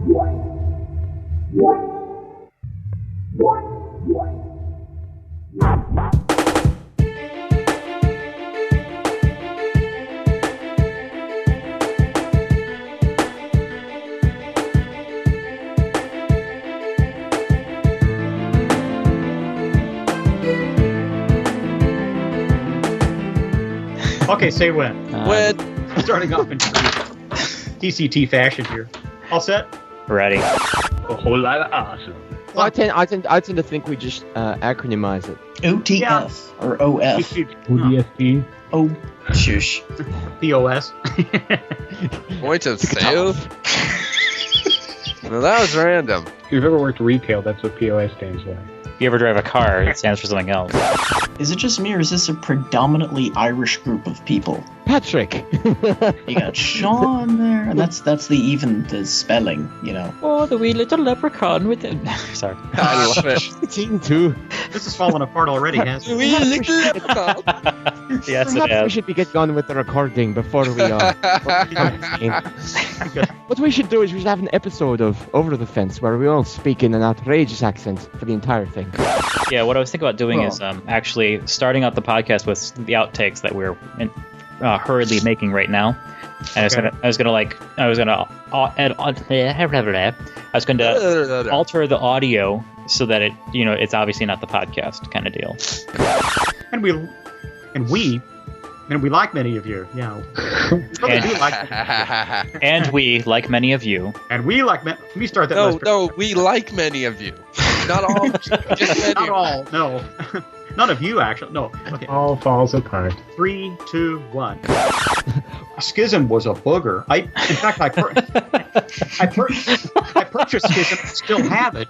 Okay, say when. When? Starting off in TCT fashion here. All set? Ready. A whole lot of awesome. Well, I tend to think we just acronymize it. OTF or OF. ODST. Oh, shush. POS. Point of sale? Well, that was random. If you've ever worked retail, that's what POS stands for. If you ever drive a car, it stands for something else. Is it just me, or is this a predominantly Irish group of people? Patrick. You got Sean there, and that's the spelling, you know. Oh, the wee little leprechaun with it. Sorry. I love it. It's eaten too. This is falling apart already, hasn't it? We little leprechaun. Yes, it Perhaps we has. should get on with the recording before we What we should do is we should have an episode of Over the Fence where we all speak in an outrageous accent for the entire thing. Yeah, what I was thinking about doing is actually starting out the podcast with the outtakes that we're hurriedly making right now. And I was gonna alter the audio so that it's obviously not the podcast kind of deal. And we like many of you. Yeah. And we, like many of you. And we like let me start that. No, we like many of you. Not all. Just many. Not all. No. None of you, actually. No. Okay. All falls apart. 3, 2, 1. Schism was a booger. I purchased Schism. Still have it.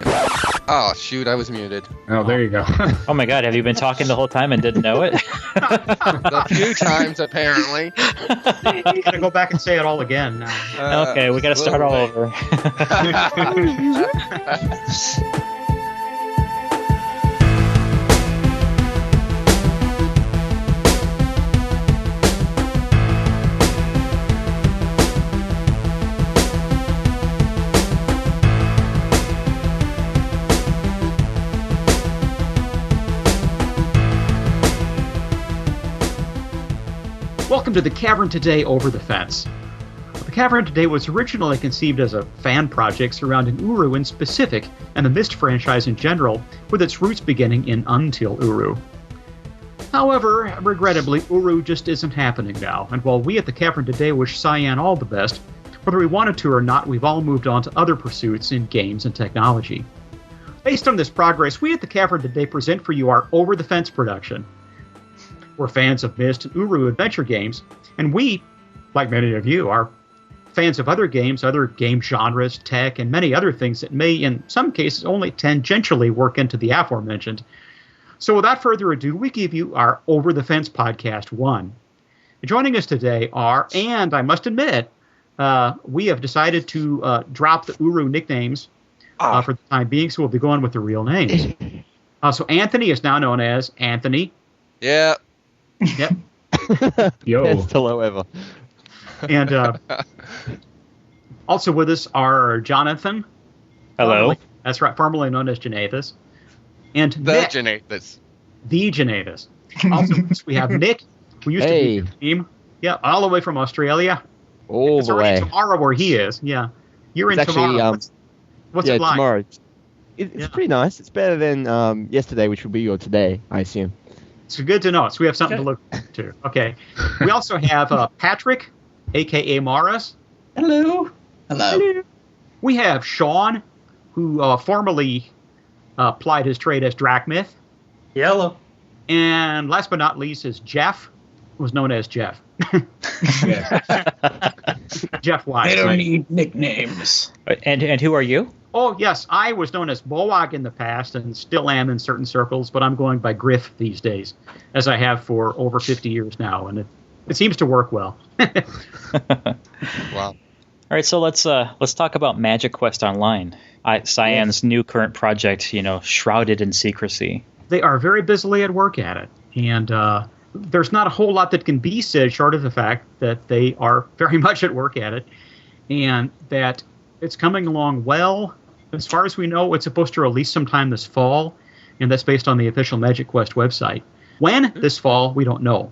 Oh shoot! I was muted. Oh, there you go. Oh my god, have you been talking the whole time and didn't know it? A few times apparently. You gotta go back and say it all again now. Okay, we gotta start all over. Welcome to the Cavern Today Over the Fence. The Cavern Today was originally conceived as a fan project surrounding Uru in specific and the Myst franchise in general, with its roots beginning in Until Uru. However, regrettably, Uru just isn't happening now, and while we at the Cavern Today wish Cyan all the best, whether we wanted to or not, we've all moved on to other pursuits in games and technology. Based on this progress, we at the Cavern Today present for you our Over the Fence production. We're fans of Myst and Uru adventure games, and we, like many of you, are fans of other games, other game genres, tech, and many other things that may, in some cases, only tangentially work into the aforementioned. So without further ado, we give you our Over the Fence Podcast 1. Joining us today are, and I must admit, we have decided to drop the Uru nicknames for the time being, so we'll be going with the real names. So Anthony is now known as Anthony. Yeah. Yep. Yo. Best hello ever. And also with us are Jonathan. Hello. That's right, formerly known as Janathus. And The Nick. Janathus. The Janathus. Also with us we have Nick, who used to be the team. Yeah, all the way from Australia. All It's the already way. tomorrow where he is. Yeah. You're in It's actually, tomorrow. What's it like? tomorrow. It's Yeah. pretty nice. It's better than yesterday, which will be your today, I assume. It's good to know. So we have something to look to. Okay. We also have Patrick, a.k.a. Maris. Hello. Hello. We have Sean, who formerly plied his trade as Drachmyth. Yellow. And last but not least is Jeff, who was known as Jeff. Jeff Wise. They don't need nicknames. And who are you? Oh, yes. I was known as Boag in the past and still am in certain circles, but I'm going by Griff these days, as I have for over 50 years now, and it seems to work well. Wow. All right, so let's talk about Magiquest Online, Cyan's new current project, shrouded in secrecy. They are very busily at work at it, and there's not a whole lot that can be said short of the fact that they are very much at work at it, and that It's coming along well. As far as we know, it's supposed to release sometime this fall, and that's based on the official Magic Quest website. When this fall, we don't know.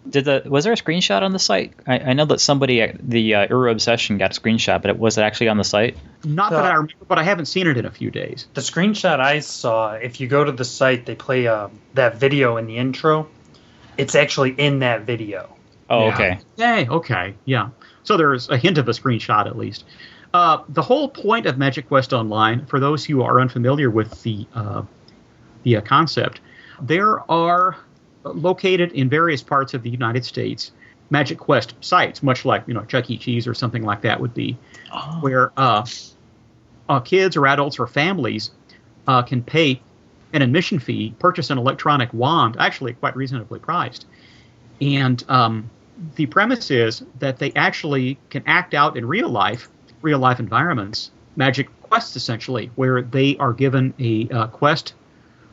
Was there a screenshot on the site? I know that somebody at the Uru Obsession got a screenshot, but was it actually on the site? Not that I remember, but I haven't seen it in a few days. The screenshot I saw, if you go to the site, they play that video in the intro. It's actually in that video. Oh, okay. Okay, yeah. So there's a hint of a screenshot at least. The whole point of Magic Quest Online, for those who are unfamiliar with the concept, there are located in various parts of the United States Magic Quest sites, much like Chuck E. Cheese or something like that would be, where kids or adults or families can pay an admission fee, purchase an electronic wand, actually quite reasonably priced, and the premise is that they actually can act out in real life environments, magic quests essentially, where they are given a quest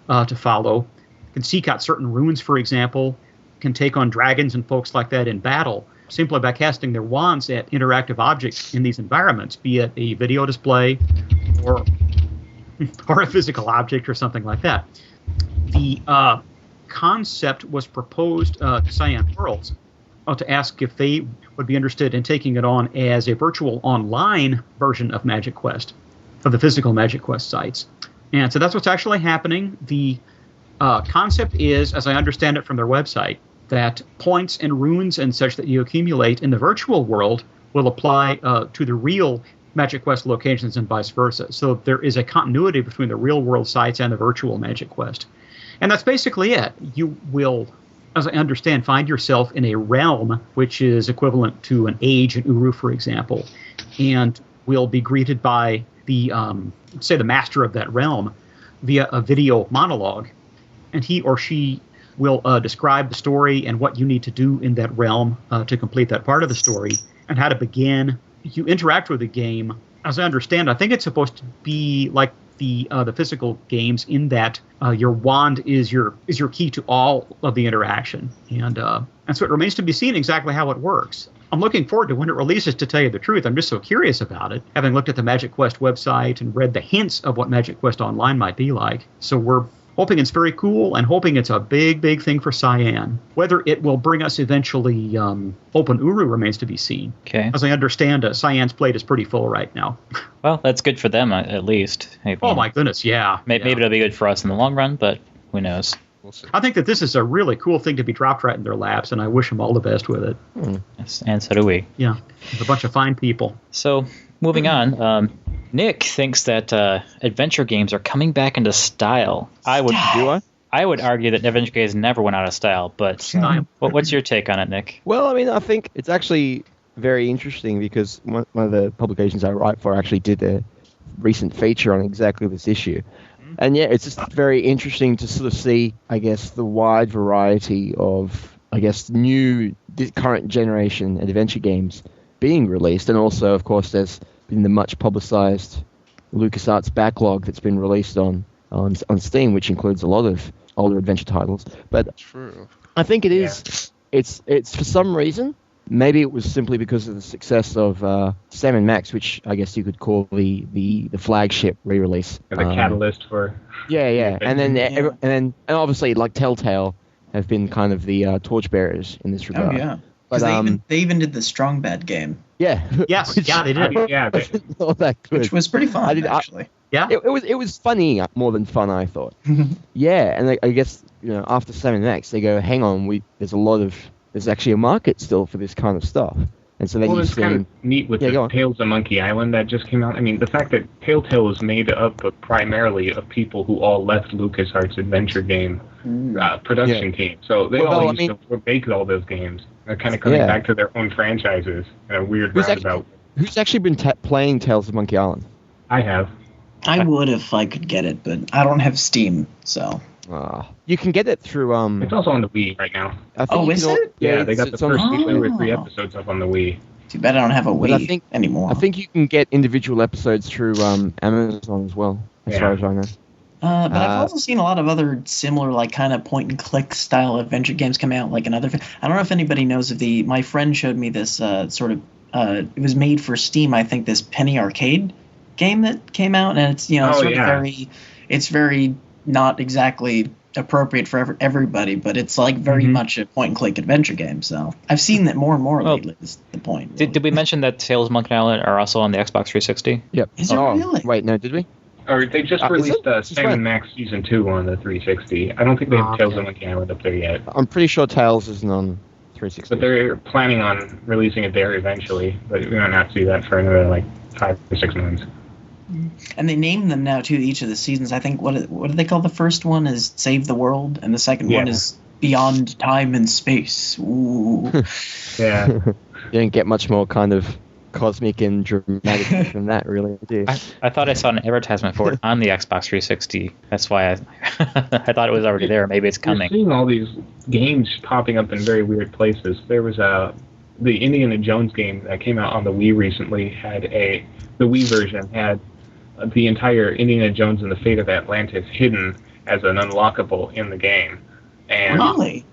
to follow, can seek out certain runes, for example, can take on dragons and folks like that in battle, simply by casting their wands at interactive objects in these environments, be it a video display or a physical object or something like that. The concept was proposed to Cyan Worlds to ask if they would be interested in taking it on as a virtual online version of Magic Quest, of the physical Magic Quest sites. And so that's what's actually happening. The concept is, as I understand it from their website, that points and runes and such that you accumulate in the virtual world will apply to the real Magic Quest locations and vice versa. So there is a continuity between the real world sites and the virtual Magic Quest. And that's basically it. You will, as I understand, find yourself in a realm which is equivalent to an age in Uru, for example, and will be greeted by the, say, the master of that realm via a video monologue. And he or she will describe the story and what you need to do in that realm to complete that part of the story and how to begin. You interact with the game. As I understand, I think it's supposed to be like the physical games in that your wand is your key to all of the interaction. And so it remains to be seen exactly how it works. I'm looking forward to when it releases, to tell you the truth. I'm just so curious about it, having looked at the Magic Quest website and read the hints of what Magic Quest Online might be like. So we're hoping it's very cool and hoping it's a big, big thing for Cyan. Whether it will bring us eventually Open Uru remains to be seen. Okay. As I understand, Cyan's plate is pretty full right now. Well, that's good for them, at least. Oh, my goodness, yeah. Maybe it'll be good for us in the long run, but who knows? We'll see. I think that this is a really cool thing to be dropped right in their laps, and I wish them all the best with it. Yes, and so do we. Yeah, it's a bunch of fine people. So, moving on, Nick thinks that adventure games are coming back into style. I would argue that adventure games never went out of style, but what's your take on it, Nick? Well, I mean, I think it's actually very interesting because one of the publications I write for actually did a recent feature on exactly this issue. And yeah, it's just very interesting to sort of see, I guess, the wide variety of, I guess, new current generation adventure games being released. And also, of course, there's been the much publicized LucasArts backlog that's been released on Steam, which includes a lot of older adventure titles. But True. I think it is, it's for some reason, maybe it was simply because of the success of Sam & Max, which I guess you could call the flagship re-release. And the catalyst for... Yeah. And obviously, like, Telltale have been kind of the torchbearers in this regard. Oh, yeah. Because they even did the Strong Bad game. Yeah. Yes, they did. Yeah, Not that good. Which was pretty fun, actually. Yeah. It was funny more than fun, I thought. Yeah, and I guess, after Sam & Max, they go, hang on, there's actually a market still for this kind of stuff. And so then it's kind of neat with the Tales of Monkey Island that just came out. I mean, the fact that Telltale is made up primarily of people who all left LucasArts adventure game production team. So they all used to make all those games. They're kind of coming back to their own franchises in a weird roundabout. Who's actually been playing Tales of Monkey Island? I have. I would if I could get it, but I don't have Steam, so... You can get it through... It's also on the Wii right now. Is it? Yeah, they got the first 2 or 3 episodes up on the Wii. Too bad I don't have a Wii anymore. I think you can get individual episodes through Amazon as well, as far as I know. But I've also seen a lot of other similar, like, kind of point-and-click style adventure games come out, like another... I don't know if anybody knows of my friend showed me this sort of it was made for Steam. I think this Penny Arcade game that came out, and it's it's very not exactly appropriate for everybody, but it's like very much a point and click adventure game. So I've seen that more and more lately. Is the point. Did we mention that Tales of Monkey Island are also on the Xbox 360? Yep. Is it really? Wait, no, did we? Or they just released Sam & Max Season 2 on the 360. I don't think they have Tales of Monkey Island up there yet. I'm pretty sure Tales isn't on 360. But they're planning on releasing it there eventually. But we might not see that for another 5 or 6 months. And they named them now too. Each of the seasons, I think. What do they call the first one? Is Save the World, and the second one is Beyond Time and Space. Ooh. Yeah. You don't get much more kind of cosmic and dramatic than that, really. I thought I saw an advertisement for it on the Xbox 360. That's why I thought it was already there. Maybe it's coming. You're seeing all these games popping up in very weird places. There was the Indiana Jones game that came out on the Wii recently. The Wii version had the entire Indiana Jones and the Fate of Atlantis hidden as an unlockable in the game. And really?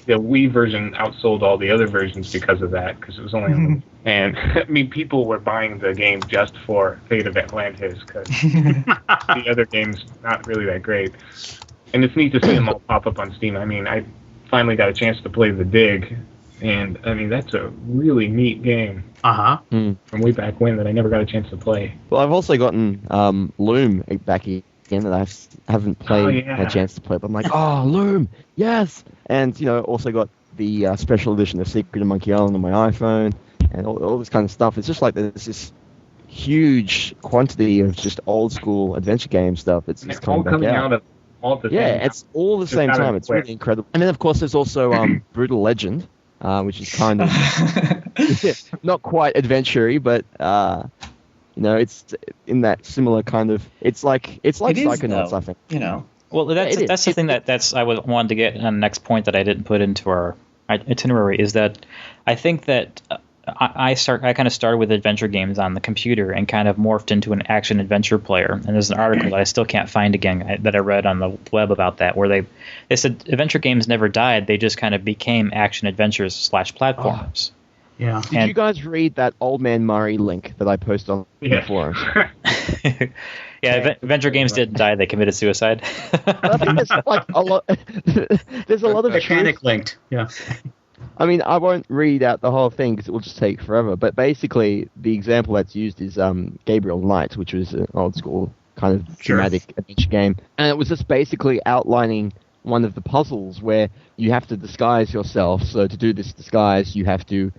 The Wii version outsold all the other versions because of that, because it was only on the, and I mean, people were buying the game just for Fate of Atlantis, because the other game's not really that great. And it's neat to see them all pop up on Steam. I mean, I finally got a chance to play The Dig, and I mean, that's a really neat game. From way back when that I never got a chance to play. Well, I've also gotten Loom back again that I haven't played a chance to play, but I'm like, oh, Loom, yes! And, also got the special edition of Secret of Monkey Island on my iPhone, and all this kind of stuff. It's just like there's this huge quantity of just old school adventure game stuff. It's all coming out of all at the same time. It's all the same time. It's really incredible. And then, of course, there's also Brutal Legend, which is kind of not quite adventure-y, but it's in that similar kind of. It's like Psychonauts, I think. Well, that's the thing that I wanted to get on the next point that I didn't put into our itinerary is that I think that I kind of started with adventure games on the computer and kind of morphed into an action adventure player. And there's an article that I still can't find again that I read on the web about that, where they said adventure games never died; they just kind of became action adventures / platforms. Yeah. Did you guys read that Old Man Murray link that I posted on the forum? Yeah, adventure games didn't die; they committed suicide. I think there's a lot. There's a lot of mechanic linked. Yeah. I mean, I won't read out the whole thing because it will just take forever. But basically, the example that's used is Gabriel Knight, which was an old school kind of dramatic adventure game, and it was just basically outlining one of the puzzles where you have to disguise yourself. So to do this disguise, you have to,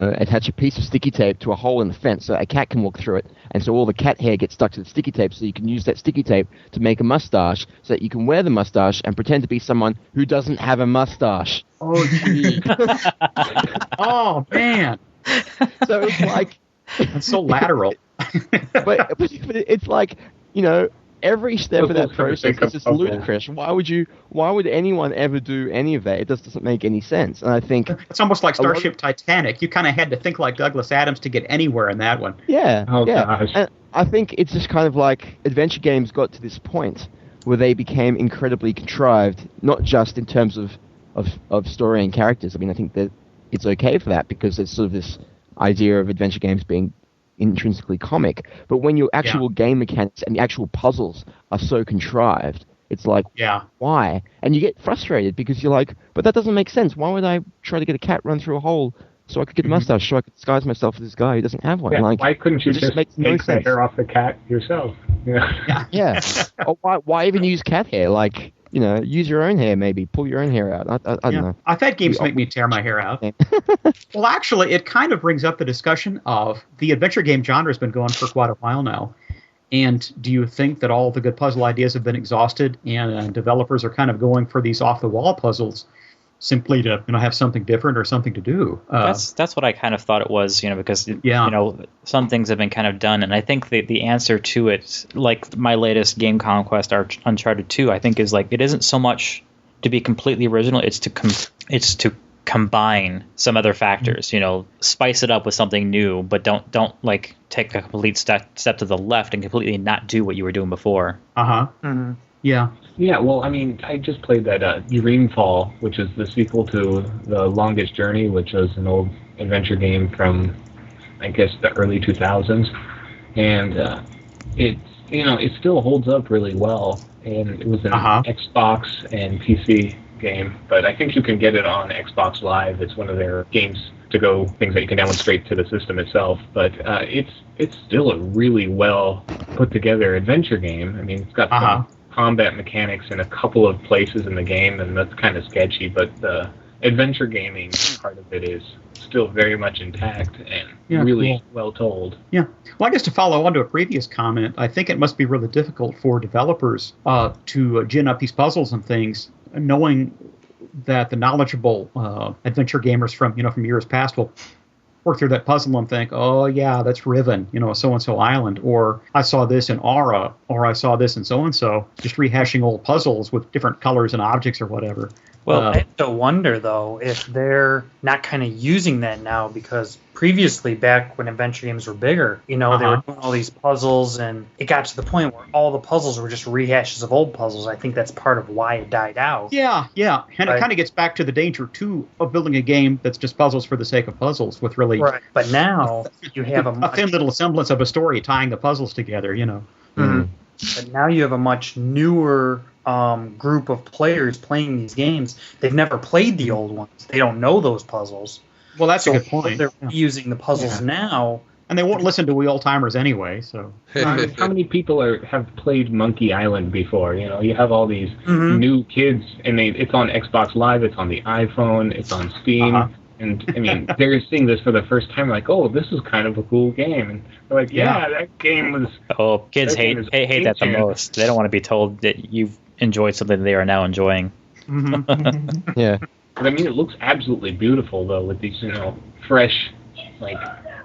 attach a piece of sticky tape to a hole in the fence so a cat can walk through it. And so all the cat hair gets stuck to the sticky tape, so you can use that sticky tape to make a mustache so that you can wear the mustache and pretend to be someone who doesn't have a mustache. Oh, gee. Oh, man. So it's like... That's so lateral. but it's like, every step of that process is just ludicrous. Why would anyone ever do any of that? It just doesn't make any sense. And I think it's almost like Starship Titanic. You kind of had to think like Douglas Adams to get anywhere in that one. Yeah. Oh, gosh. And I think it's just kind of like adventure games got to this point where they became incredibly contrived, not just in terms of story and characters. I mean, I think that it's okay for that because there's sort of this idea of adventure games being intrinsically comic, but when your actual game mechanics and the actual puzzles are so contrived, it's like, why? And you get frustrated because you're like, but that doesn't make sense. Why would I try to get a cat run through a hole so I could get a mustache, so I could disguise myself as this guy who doesn't have one? Yeah, like, why couldn't you just take the hair off the cat yourself? Yeah. Or why even use cat hair? Like, use your own hair, maybe. Pull your own hair out. I don't know. I've had games make me tear my hair out. Well, actually, it kind of brings up the discussion of the adventure game genre has been going for quite a while now. And do you think that all the good puzzle ideas have been exhausted and developers are kind of going for these off-the-wall puzzles simply to have something different or something to do? That's what I kind of thought it was, because some things have been kind of done, and I think the answer to it, like my latest game conquest, Uncharted 2, I think is like it isn't so much to be completely original; it's to combine some other factors, spice it up with something new, but don't like take a complete step to the left and completely not do what you were doing before. Mm-hmm. Yeah. Yeah, well, I mean, I just played that Dreamfall, which is the sequel to The Longest Journey, which was an old adventure game from I guess, the early 2000s, and it still holds up really well. And it was an Xbox and PC game, but I think you can get it on Xbox Live. It's one of their games to go things that you can download straight to the system itself. But it's still a really well put together adventure game. I mean, it's got some combat mechanics in a couple of places in the game, and that's kind of sketchy. But the adventure gaming part of it is still very much intact and really well told. Yeah. Well, I guess to follow on to a previous comment, I think it must be really difficult for developers to gin up these puzzles and things, knowing that the knowledgeable adventure gamers from years past will work through that puzzle and think, oh yeah, that's Riven, so-and-so island, or I saw this in Aura, or I saw this in so-and-so, just rehashing old puzzles with different colors and objects or whatever. Well, I have to wonder, though, if they're not kind of using that now, because previously, back when adventure games were bigger, they were doing all these puzzles, and it got to the point where all the puzzles were just rehashes of old puzzles. I think that's part of why it died out. Yeah. And it kind of gets back to the danger, too, of building a game that's just puzzles for the sake of puzzles with really... Right. But now, you have a thin little semblance of a story tying the puzzles together, Mm-hmm. But now you have a much newer... group of players playing these games. They've never played the old ones. They don't know those puzzles. Well, that's a good point. They're using the puzzles now. And they won't listen to we old-timers anyway, so... How many people have played Monkey Island before? You have all these new kids, and it's on Xbox Live, it's on the iPhone, it's on Steam, and, I mean, they're seeing this for the first time, like, oh, this is kind of a cool game. And they're like, that game was... Oh, kids hate that the most. They don't want to be told that you've enjoyed something they are now enjoying. Yeah. But I mean, it looks absolutely beautiful, though, with these, fresh,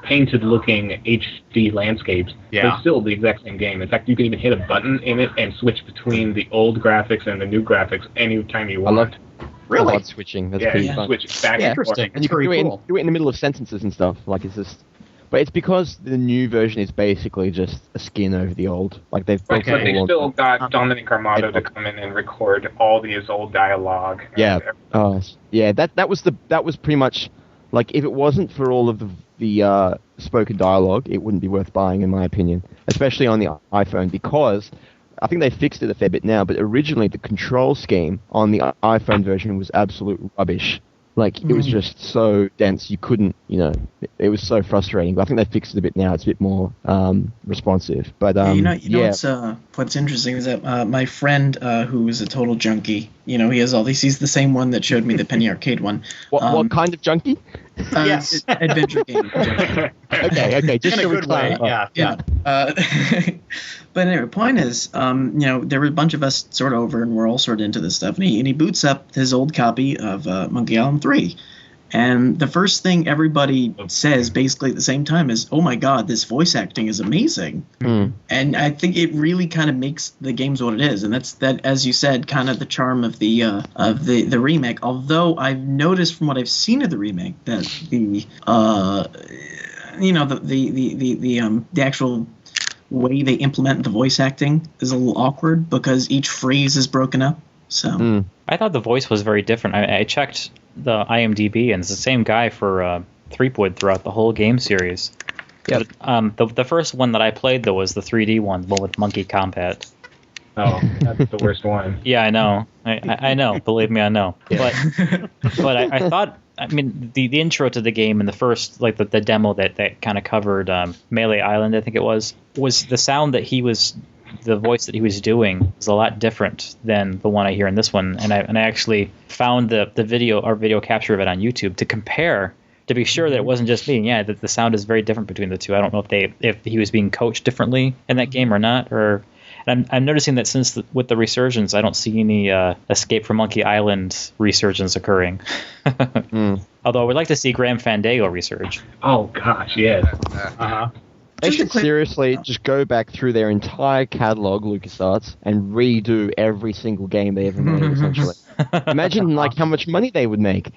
painted-looking HD landscapes. Yeah. But it's still the exact same game. In fact, you can even hit a button in it and switch between the old graphics and the new graphics anytime you want. Really? Switching. That's pretty fun. Switch back and interesting. forth. And you can do it in the middle of sentences and stuff. It's just... But it's because the new version is basically just a skin over the old. They've but they still got Dominic Armato to come in and record all his old dialogue. Yeah. That was pretty much if it wasn't for all of the spoken dialogue, it wouldn't be worth buying, in my opinion, especially on the iPhone, because I think they fixed it a fair bit now. But originally, the control scheme on the iPhone version was absolute rubbish. It was just so dense, you couldn't, it was so frustrating. But I think they fixed it a bit now. It's a bit more responsive. But what's interesting is that my friend, who is a total junkie, he has all these. He's the same one that showed me the Penny Arcade one. What kind of junkie? Yes, adventure game. Okay, just in a good way. Yeah. But anyway, point is, there were a bunch of us sort of over, and we're all sort of into this stuff. And he boots up his old copy of Monkey Island 3. And the first thing everybody says basically at the same time is, oh my god, this voice acting is amazing. And I think it really kind of makes the games what it is. And that's, as you said, kind of the charm of the remake. Although I've noticed from what I've seen of the remake that the actual way they implement the voice acting is a little awkward because each phrase is broken up. So I thought the voice was very different. I checked the IMDb, and it's the same guy for Threepwood throughout the whole game series. Yep. But, the first one that I played, though, was the 3D one with Monkey Combat. Oh, that's the worst one. Yeah, I know. I know. Believe me, I know. But I thought, the intro to the game and the first, the demo that kind of covered Melee Island, I think it was the sound that the voice that he was doing was a lot different than the one I hear in this one. And I actually found the video capture of it on YouTube to compare, to be sure that it wasn't just me. Yeah, that the sound is very different between the two. I don't know if he was being coached differently in that game or not, and I'm noticing that since with the resurgence, I don't see any Escape from Monkey Island resurgence occurring. Although I would like to see Graham Fandango resurge. Oh gosh, yes. They should seriously just go back through their entire catalog, LucasArts, and redo every single game they ever made, essentially. Imagine how much money they would make.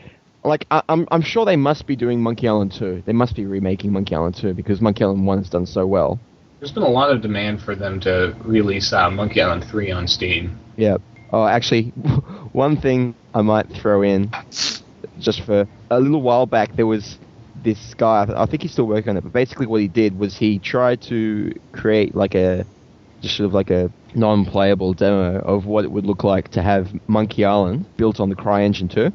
I'm sure they must be doing Monkey Island 2. They must be remaking Monkey Island 2 because Monkey Island 1 has done so well. There's been a lot of demand for them to release Monkey Island 3 on Steam. Yeah. Oh, actually, one thing I might throw in, just for a little while back, there was this guy, I think he's still working on it, but basically what he did was he tried to create like a non-playable demo of what it would look like to have Monkey Island built on the CryEngine 2.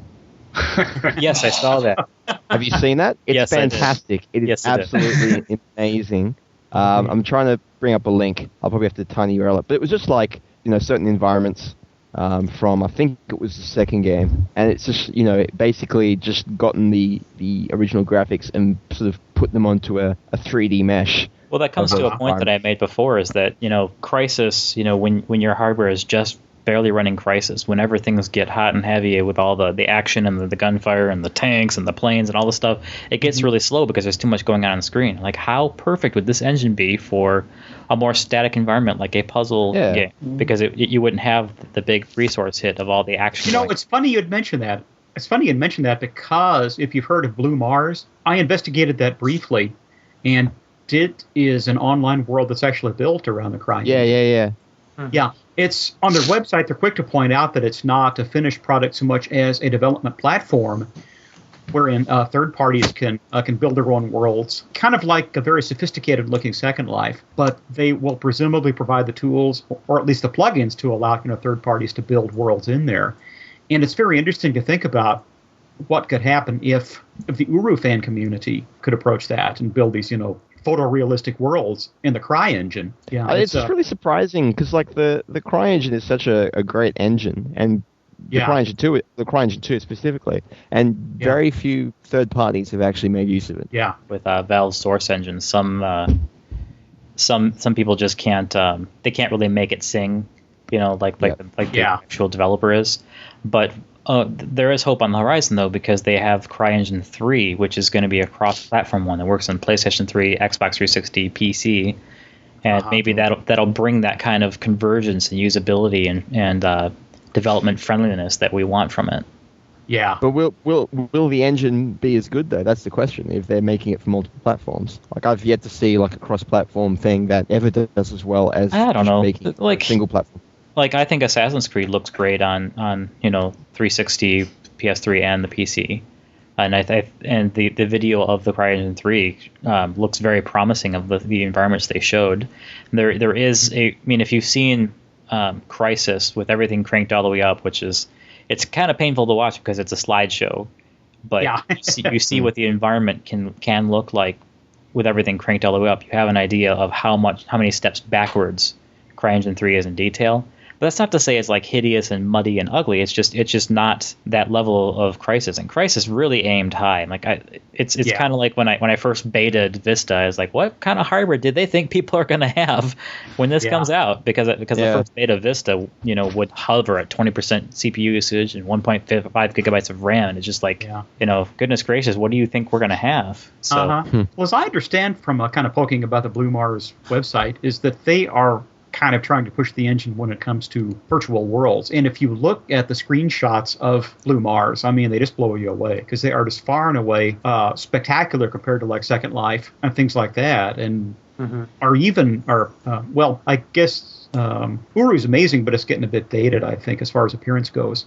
Yes, I saw that. Have you seen that? It's Yes, fantastic. It is absolutely amazing. I'm trying to bring up a link. I'll probably have to tiny URL it. But it was just like, certain environments from, I think it was the second game. And it's just, basically just gotten the original graphics and sort of put them onto a 3D mesh. Well, that comes to a point that I made before, is that, Crysis, when your hardware is just barely running Crysis, whenever things get hot and heavy with all the action and the gunfire and the tanks and the planes and all the stuff, it gets really slow because there's too much going on the screen. Like, how perfect would this engine be for a more static environment like a puzzle game? Because you wouldn't have the big resource hit of all the action. It's funny you'd mention that. It's funny you'd mention that because if you've heard of Blue Mars, I investigated that briefly, and it is an online world that's actually built around the CryEngine. Yeah, it's on their website. They're quick to point out that it's not a finished product so much as a development platform, wherein third parties can build their own worlds, kind of like a very sophisticated-looking Second Life. But they will presumably provide the tools, or at least the plugins, to allow third parties to build worlds in there. And it's very interesting to think about what could happen if the Uru fan community could approach that and build these, photorealistic worlds in the CryEngine. Yeah, it's really surprising because the CryEngine is such a great engine, and the CryEngine 2 specifically, and very few third parties have actually made use of it. Yeah, with Valve's Source Engine, some people just can't. They can't really make it sing, like the actual developer is, but. There is hope on the horizon, though, because they have CryEngine 3, which is going to be a cross-platform one that works on PlayStation 3, Xbox 360, PC, and maybe that'll bring that kind of convergence and usability and development friendliness that we want from it. Yeah. But will the engine be as good, though? That's the question, if they're making it for multiple platforms. Like, I've yet to see a cross-platform thing that ever does as well as making a single platform. Like, I think Assassin's Creed looks great on 360, PS3, and the PC, and and the video of the CryEngine 3 looks very promising of the environments they showed. There is if you've seen Crysis with everything cranked all the way up, it's kind of painful to watch because it's a slideshow, but you see what the environment can look like with everything cranked all the way up. You have an idea of how many steps backwards CryEngine 3 is in detail. But that's not to say it's hideous and muddy and ugly. It's just not that level of Crysis. And Crysis really aimed high. It's kind of like when I first betaed Vista, I was like, what kind of hardware did they think people are going to have when this comes out? Because the first beta Vista, would hover at 20% CPU usage and 1.5 gigabytes of RAM. And it's just goodness gracious, what do you think we're going to have? So, Well, as I understand from kind of poking about the Blue Mars website, is that they are kind of trying to push the engine when it comes to virtual worlds. And if you look at the screenshots of Blue Mars, they just blow you away because they are just far and away spectacular compared to Second Life and things like that. And I guess Uru's amazing, but it's getting a bit dated, I think, as far as appearance goes.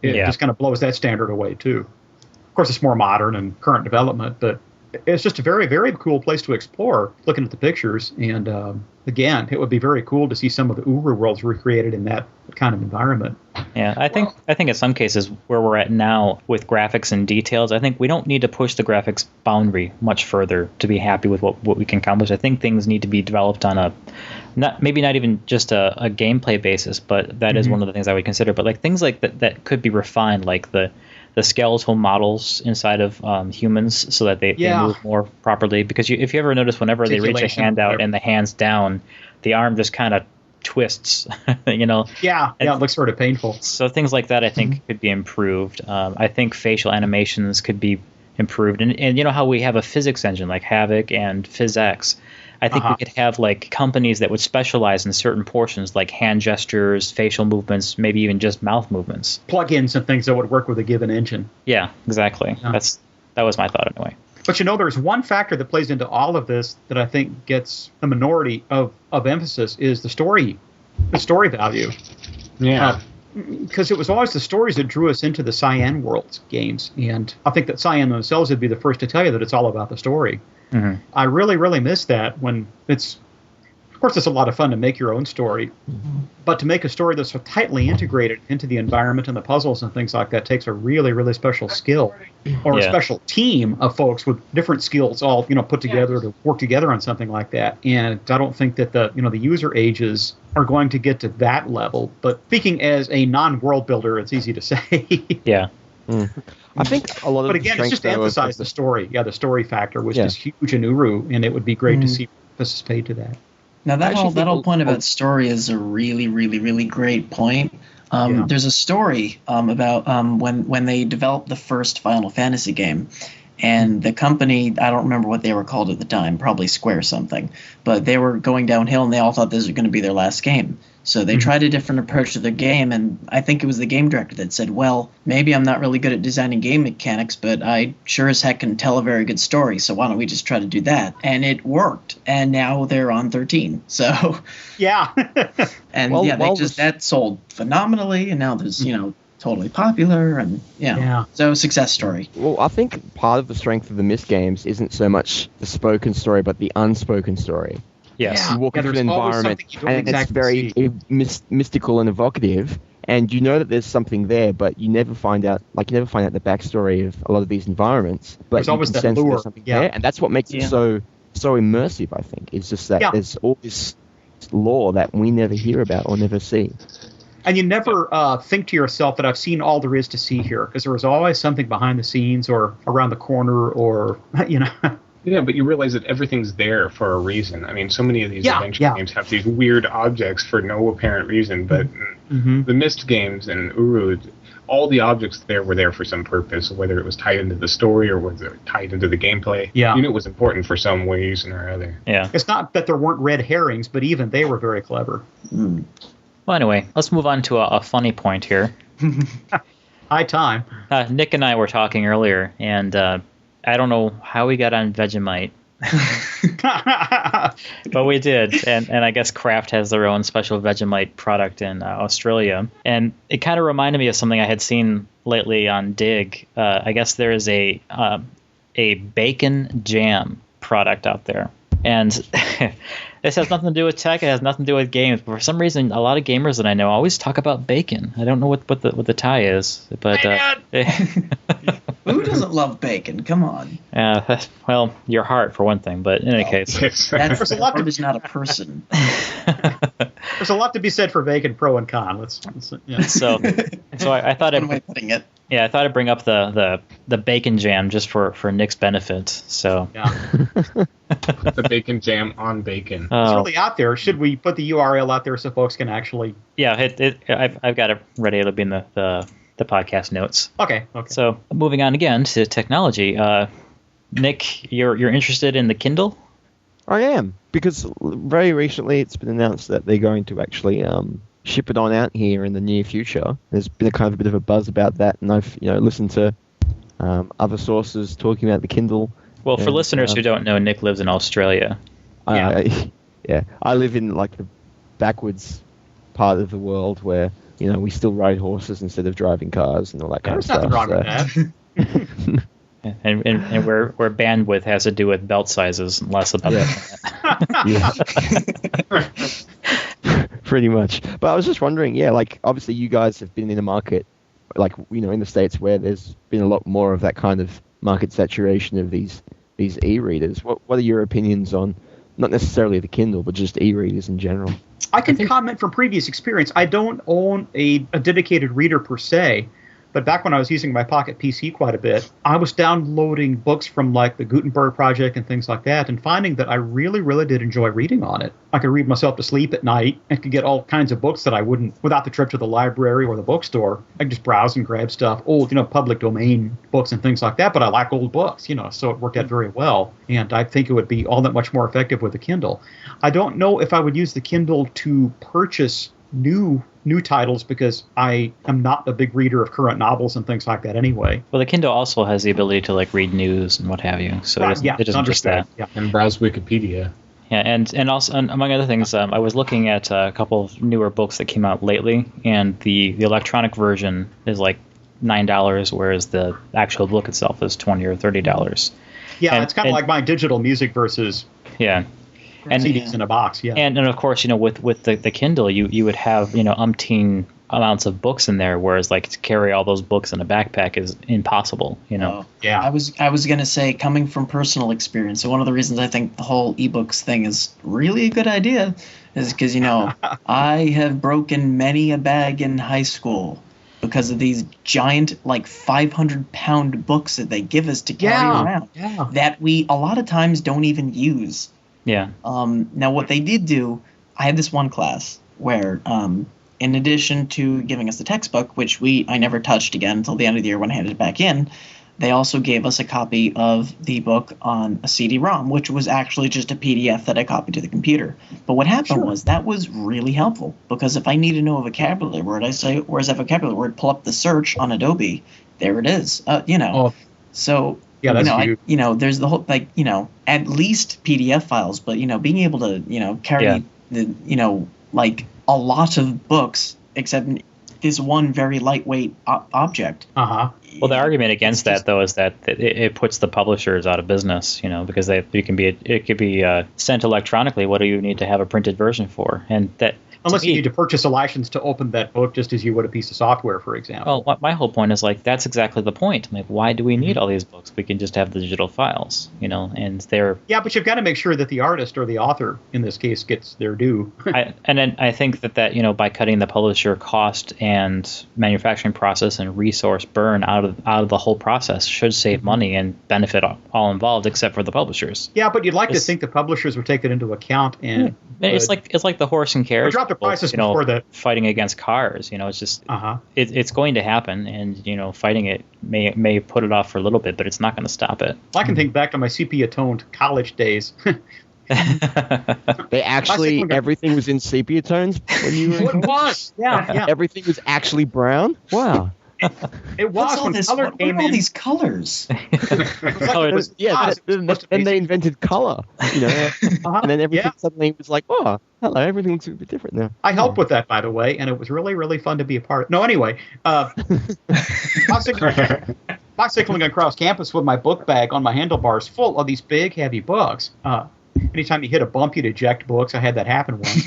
It just kind of blows that standard away, too. Of course, it's more modern and current development, but it's just a very, very cool place to explore, looking at the pictures. And again, it would be very cool to see some of the Uru worlds recreated in that kind of environment. Yeah, I think in some cases where we're at now with graphics and details, I think we don't need to push the graphics boundary much further to be happy with what we can accomplish. I think things need to be developed on not even just a gameplay basis, but that is one of the things I would consider. But things like that could be refined, like the skeletal models inside of humans so that they move more properly. Because if you ever notice, whenever they reach a hand out and the hand's down, the arm just kind of twists, Yeah, it looks sort of painful. So things like that, I think, could be improved. I think facial animations could be improved. And how we have a physics engine like Havok and PhysX. I think we could have companies that would specialize in certain portions, like hand gestures, facial movements, maybe even just mouth movements. Plugins and things that would work with a given engine. Yeah, exactly. Yeah. That was my thought anyway. But there's one factor that plays into all of this that I think gets a minority of emphasis is the story value. Yeah. because it was always the stories that drew us into the Cyan Worlds games, and I think that Cyan themselves would be the first to tell you that it's all about the story. Mm-hmm. I really, really miss that when it's... Of course, it's a lot of fun to make your own story, but to make a story that's so tightly integrated into the environment and the puzzles and things like that takes a really, really special skill or a special team of folks with different skills all put together to work together on something like that. And I don't think that the user ages are going to get to that level. But speaking as a non-world builder, it's easy to say. Yeah. I think a lot of. But again, it's just to emphasize the story. Yeah, the story factor was just huge in Uru, and it would be great to see emphasis paid to that. Now that whole point about story is a really, really, really great point. There's a story about when they developed the first Final Fantasy game, and the company, I don't remember what they were called at the time, probably Square something, but they were going downhill and they all thought this was going to be their last game. So they tried a different approach to their game, and I think it was the game director that said, well, maybe I'm not really good at designing game mechanics, but I sure as heck can tell a very good story, so why don't we just try to do that? And it worked, and now they're on 13. So yeah. And that sold phenomenally, and now there's, totally popular, and so success story. Well, I think part of the strength of the Myst games isn't so much the spoken story, but the unspoken story. Yes. You walk into an environment and it's very mystical and evocative, and you know that there's something there, but you never find out the backstory of a lot of these environments. But there's always that lure. There's something there, and that's what makes it so immersive, I think. It's just that there's all this lore that we never hear about or never see. And you never think to yourself that I've seen all there is to see here, because there was always something behind the scenes or around the corner or, Yeah, but you realize that everything's there for a reason. I mean, so many of these adventure games have these weird objects for no apparent reason, but the Myst games and Uru, all the objects there were there for some purpose, whether it was tied into the story or whether it was tied into the gameplay. Yeah. You knew it was important for some reason or other. Yeah. It's not that there weren't red herrings, but even they were very clever. Well, anyway, let's move on to a funny point here. High time. Nick and I were talking earlier, and I don't know how we got on Vegemite, but we did. And I guess Kraft has their own special Vegemite product in Australia. And it kind of reminded me of something I had seen lately on Dig. I guess there is a bacon jam product out there. And this has nothing to do with tech. It has nothing to do with games. But for some reason, a lot of gamers that I know always talk about bacon. I don't know what the tie is, but who doesn't love bacon? Come on. Well, your heart for one thing. But in any case, that's a lot. Is not a person. There's a lot to be said for bacon, pro and con. Let's So I thought putting it. Yeah, I thought I'd bring up the bacon jam just for Nick's benefit. So the bacon jam on bacon. It's really out there. Should we put the URL out there so folks can actually? Yeah, I've got it ready. It'll be in the podcast notes. Okay. So moving on again to technology. Nick, you're interested in the Kindle? I am, because very recently it's been announced that they're going to actually ship it on out here in the near future. There's been a kind of a bit of a buzz about that, and I've listened to other sources talking about the Kindle. Well, for listeners who don't know, Nick lives in Australia. I live in like the backwards part of the world where we still ride horses instead of driving cars and all that kind of stuff. There's nothing wrong with that. And where bandwidth has to do with belt sizes and less about that. Pretty much. But I was just wondering, obviously you guys have been in a market, in the States where there's been a lot more of that kind of market saturation of these e-readers. What are your opinions on, not necessarily the Kindle, but just e-readers in general? I can comment from previous experience. I don't own a dedicated reader per se, but back when I was using my Pocket PC quite a bit, I was downloading books from like the Gutenberg Project and things like that, and finding that I really, really did enjoy reading on it. I could read myself to sleep at night and could get all kinds of books that I wouldn't without the trip to the library or the bookstore. I could just browse and grab stuff, old, public domain books and things like that, but I like old books, so it worked out very well. And I think it would be all that much more effective with the Kindle. I don't know if I would use the Kindle to purchase new titles, because I am not a big reader of current novels and things like that anyway. Well, the Kindle also has the ability to read news and what have you, so it isn't just that. Yeah. And browse Wikipedia. Yeah, and also and among other things, I was looking at a couple of newer books that came out lately, and the electronic version is like $9, whereas the actual book itself is $20 or $30. Yeah, it's kind of like buying digital music versus and CDs in a box. Yeah, and of course, with the Kindle, you would have umpteen amounts of books in there, whereas like to carry all those books in a backpack is impossible. Yeah. I was gonna say, coming from personal experience, so one of the reasons I think the whole ebooks thing is really a good idea is because I have broken many a bag in high school because of these giant, like 500-pound books that they give us to carry around that we a lot of times don't even use. Yeah. Now, what they did do, I had this one class where, in addition to giving us the textbook, which I never touched again until the end of the year when I handed it back in, they also gave us a copy of the book on a CD-ROM, which was actually just a PDF that I copied to the computer. But what happened was that was really helpful, because if I need to know a vocabulary word, I say, where's that vocabulary word? Pull up the search on Adobe. There it is. So... Yeah, that's huge. There's the whole, at least PDF files, but, being able to, carry a lot of books, except this one very lightweight object. Uh-huh. Well, the argument against that, though, is that it puts the publishers out of business, because it could be sent electronically. What do you need to have a printed version for? And that... Unless you need to purchase a license to open that book, just as you would a piece of software, for example. Well, my whole point is, that's exactly the point. Why do we need all these books? We can just have the digital files, and they're... Yeah, but you've got to make sure that the artist or the author, in this case, gets their due. And then I think that by cutting the publisher cost and manufacturing process and resource burn out of the whole process should save money and benefit all involved, except for the publishers. Yeah, but you'd like to think the publishers would take it into account and... It's like the horse and carriage. Drop the prices before that. Fighting against cars, it's just it's going to happen, and fighting it may put it off for a little bit, but it's not going to stop it. I can think back to my sepia-toned college days. They actually everything was in sepia tones when you were. It was, yeah. Everything was actually brown. Wow. It was when color came in. All these colors. Then they invented color, and then everything suddenly was like, oh, hello, everything looks a bit different now. I helped with that, by the way, and it was really, really fun to be a part of. No, anyway, bicycling across campus with my book bag on my handlebars full of these big, heavy books. Anytime you hit a bump, you'd eject books. I had that happen once.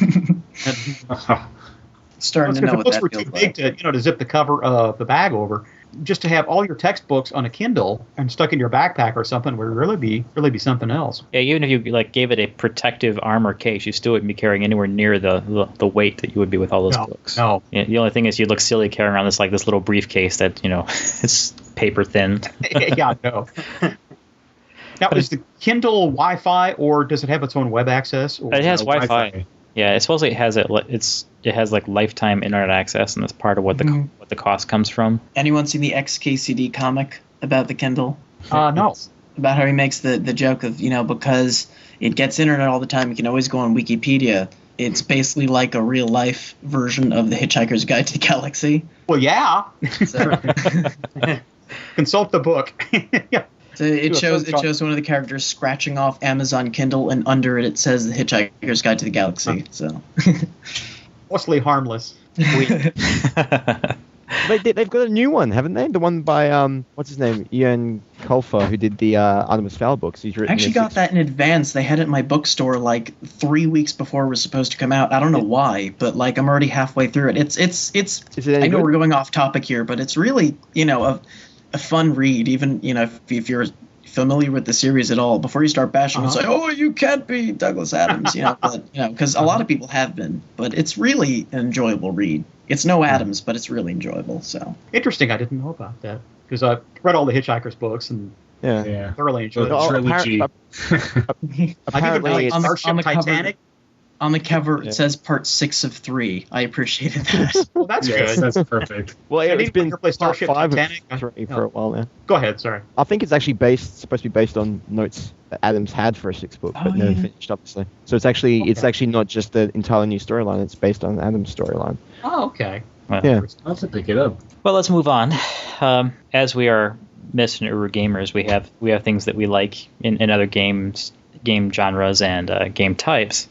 Starting to know what that feels like. The books were too big to zip the cover of the bag over. Just to have all your textbooks on a Kindle and stuck in your backpack or something would really be something else. Yeah, even if you gave it a protective armor case, you still wouldn't be carrying anywhere near the weight that you would be with all those books. No. Yeah, the only thing is you look silly carrying around this little briefcase that it's paper thin. Yeah, no. Now, is the Kindle Wi-Fi, or does it have its own web access? Or it has Wi-Fi. Yeah, it supposedly has it has lifetime internet access, and that's part of what the cost comes from. Anyone seen the XKCD comic about the Kindle? No. About how he makes the joke of, because it gets internet all the time, you can always go on Wikipedia. It's basically like a real life version of the Hitchhiker's Guide to the Galaxy. Well, yeah. So. Consult the book. Yeah. So it shows one of the characters scratching off Amazon Kindle, and under it says The Hitchhiker's Guide to the Galaxy. So mostly harmless. They've got a new one, haven't they? The one by what's his name, Ian Colfer, who did the Artemis Fowl books. He's written. I actually got that in advance. They had it in my bookstore 3 weeks before it was supposed to come out. I don't know why, but I'm already halfway through it. It's. I know we're going off topic here, but it's really a fun read, even if you're familiar with the series at all. Before you start bashing, it's like, oh, you can't be Douglas Adams, but because a lot of people have been, but it's really an enjoyable read. It's no Adams, but it's really enjoyable. So interesting. I didn't know about that because I read all the Hitchhiker's books and thoroughly enjoyed the trilogy. Apparently, Starship Titanic. On the cover, it says part 6 of 3. I appreciated that. Well, that's good. That's perfect. Well, it's been part 5 Titanic for a while now. Go ahead, sorry. I think it's actually supposed to be based on notes that Adams had for a 6th book, but never finished, obviously. So it's actually not just an entirely new storyline. It's based on Adams' storyline. Oh, okay. Well, yeah. I'll have to pick it up. Well, let's move on. As we are Mist and Uru gamers, we have things that we like in other games. game genres and game types.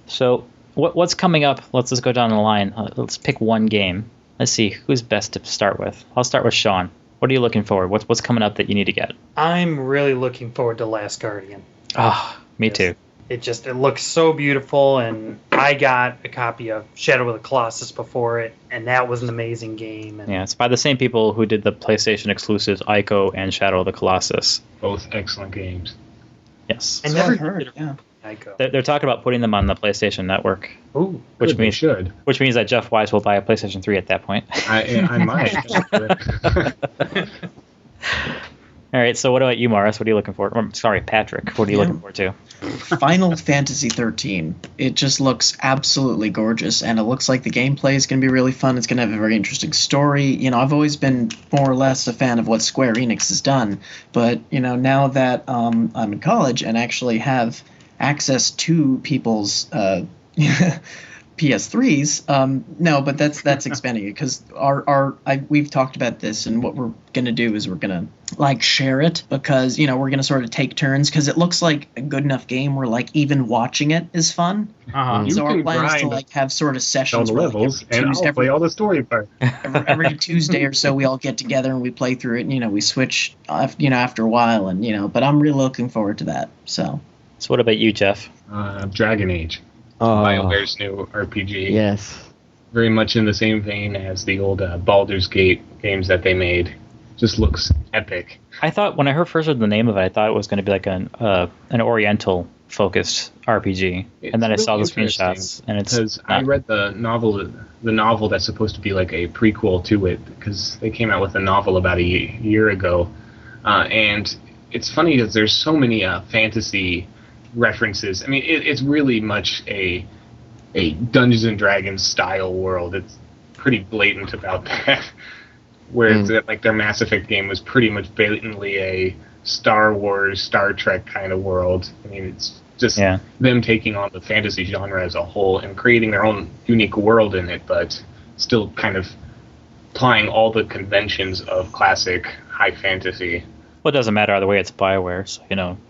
So what's coming up? Let's just go down the line. Let's pick one game. Let's see who's best to start with. I'll start with Sean. What are you looking forward? What's coming up that you need to get? I'm really looking forward to Last Guardian. Oh, me too. It looks so beautiful, and I got a copy of Shadow of the Colossus before it, and that was an amazing game. And it's by the same people who did the PlayStation exclusives Ico and Shadow of the Colossus. Both excellent games. Yes. I never heard, Ico. They're talking about putting them on the PlayStation Network. Ooh, which means that Jeff Wise will buy a PlayStation 3 at that point. I might. All right, so what about you, Morris? What are you looking for? Sorry, Patrick. What are you looking forward to? Final Fantasy 13. It just looks absolutely gorgeous, and it looks like the gameplay is going to be really fun. It's going to have a very interesting story. You know, I've always been more or less a fan of what Square Enix has done, but, you know, now that I'm in college and actually have access to people's PS3s. No, but that's expanding it because we've talked about this, and what we're gonna do is we're gonna share it because we're gonna sort of take turns because it looks like a good enough game where even watching it is fun. So our plan is to have sort of sessions where levels and I'll play all the story parts. every Tuesday or so we all get together and we play through it. And, we switch after a while, and but I'm really looking forward to that. So what about you, Jeff? Dragon Age. BioWare's new RPG. Yes. Very much in the same vein as the old Baldur's Gate games that they made. Just looks epic. I thought, when I first heard the name of it, I thought it was going to be like an Oriental-focused RPG. And then I saw the screenshots, and it's because I read the novel that's supposed to be like a prequel to it, because they came out with a novel about a year ago. And it's funny because there's so many fantasy references. I mean, it's really much a Dungeons and Dragons style world. It's pretty blatant about that. Whereas their Mass Effect game was pretty much blatantly a Star Wars, Star Trek kind of world. I mean, it's just them taking on the fantasy genre as a whole and creating their own unique world in it, but still kind of applying all the conventions of classic high fantasy. Well, it doesn't matter either way. It's BioWare, so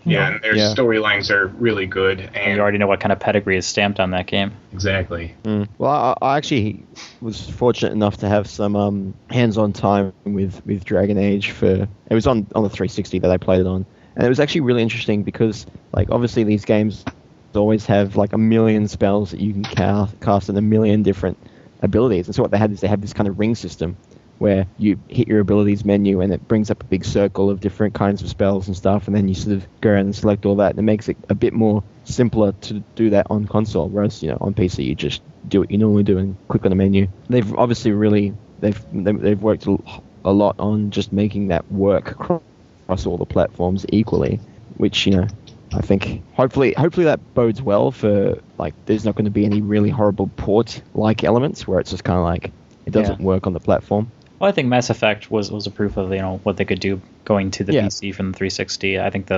Yeah, and their storylines are really good, and you already know what kind of pedigree is stamped on that game. Exactly. Well, I actually was fortunate enough to have some hands-on time with Dragon Age. It was on the 360 that I played it on, and it was actually really interesting because, obviously these games always have a million spells that you can cast and a million different abilities, and so what they had is they had this kind of ring system where you hit your abilities menu and it brings up a big circle of different kinds of spells and stuff, and then you sort of go around and select all that, and it makes it a bit more simpler to do that on console, whereas on PC you just do what you normally do and click on the menu. They've obviously they've worked a lot on just making that work across all the platforms equally, which I think hopefully that bodes well for there's not going to be any really horrible port-like elements where it's just kind of it doesn't work on the platform. Well, I think Mass Effect was a proof of what they could do going to the PC from the 360. I think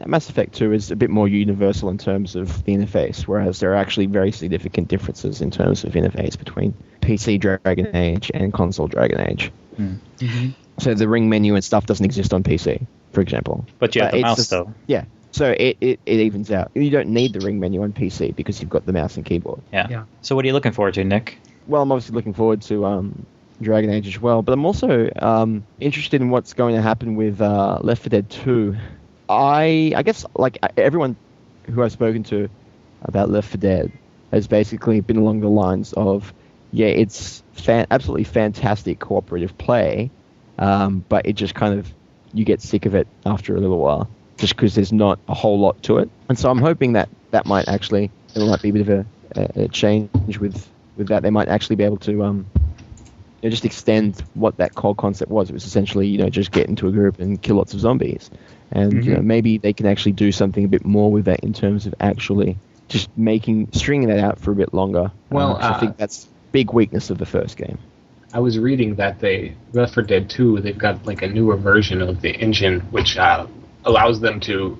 Mass Effect 2 is a bit more universal in terms of the interface, whereas there are actually very significant differences in terms of interface between PC Dragon Age and console Dragon Age. So the ring menu and stuff doesn't exist on PC, for example. But you have the mouse, though. Yeah. So it evens out. You don't need the ring menu on PC because you've got the mouse and keyboard. Yeah. So what are you looking forward to, Nick? Well, I'm obviously looking forward to Dragon Age as well, but I'm also interested in what's going to happen with Left 4 Dead 2. I guess everyone who I've spoken to about Left 4 Dead has basically been along the lines of, it's absolutely fantastic cooperative play, but it just kind of, you get sick of it after a little while, just because there's not a whole lot to it. And so I'm hoping that might be a bit of a change with that. They might actually be able to just extend what that core concept was. It was essentially just get into a group and kill lots of zombies, and maybe they can actually do something a bit more with that in terms of actually just stringing that out for a bit longer. Well, I think that's a big weakness of the first game. I was reading that Left 4 Dead 2, they've got a newer version of the engine which allows them to,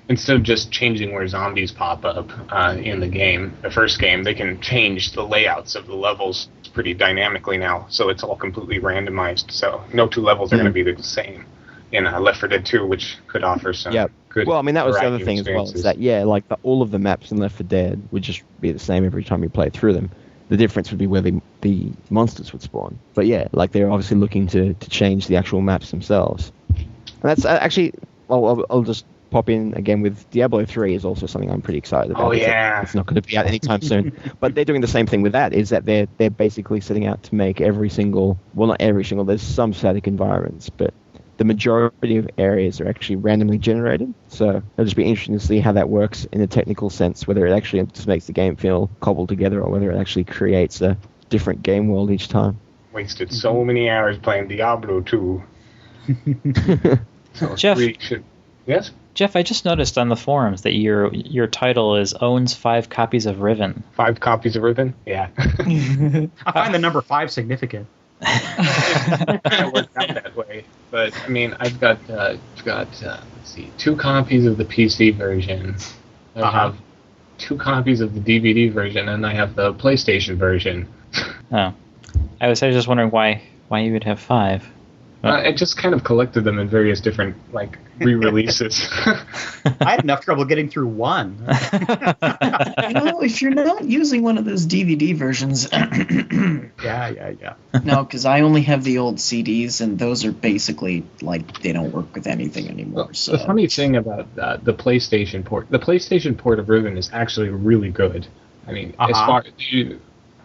instead of just changing where zombies pop up in the first game, they can change the layouts of the levels pretty dynamically now, so it's all completely randomized. So no two levels are going to be the same in Left 4 Dead 2, which could offer some good. Well, I mean, that was the other variety thing of as well. Is experiences. that like all of the maps in Left 4 Dead would just be the same every time you play through them. The difference would be where the monsters would spawn. But yeah, like they're obviously looking to change the actual maps themselves. And that's actually, well, I'll just pop in again with Diablo 3 is also something I'm pretty excited about. Oh, yeah. It's not going to be out anytime soon. But they're doing the same thing with that, is that they're basically setting out to make every single, well, not every single, there's some static environments, but the majority of areas are actually randomly generated. So it'll just be interesting to see how that works in a technical sense, whether it actually just makes the game feel cobbled together or whether it actually creates a different game world each time. Wasted so many hours playing Diablo 2. So Jeff? Yes? Jeff, I just noticed on the forums that your title is owns 5 copies of Riven. 5 copies of Riven? Yeah. I find the number 5 significant. It worked out that way. But, I mean, I've got let's see, 2 copies of the PC version. I have 2 copies of the DVD version, and I have the PlayStation version. Oh. I was just wondering why you would have 5. I just kind of collected them in various different, re-releases. I had enough trouble getting through one. If you're not using one of those DVD versions... Yeah. No, because I only have the old CDs, and those are basically, they don't work with anything anymore. So. The funny thing about the PlayStation port of Riven is actually really good. I mean, as far as you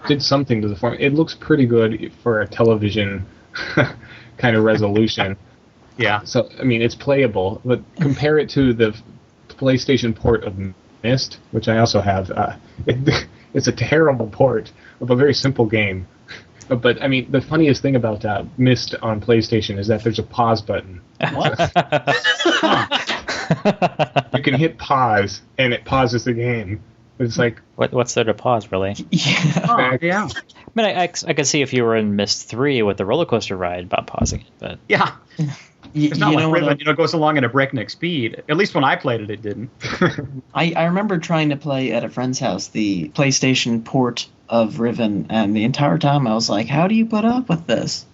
did something to the form, it looks pretty good for a television kind of resolution. Yeah. So, I mean, it's playable, but compare it to the PlayStation port of Myst, which I also have. It's a terrible port of a very simple game. But I mean, the funniest thing about Myst on PlayStation is that there's a pause button. What? You can hit pause, and it pauses the game. It's like... What's there to pause, really? Yeah. Oh, yeah. I mean, I could see if you were in Myst 3 with the roller coaster ride about pausing it, but... Yeah. It's not like Riven, it goes along at a breakneck speed. At least when I played it, it didn't. I remember trying to play at a friend's house the PlayStation port of Riven, and the entire time I was like, how do you put up with this?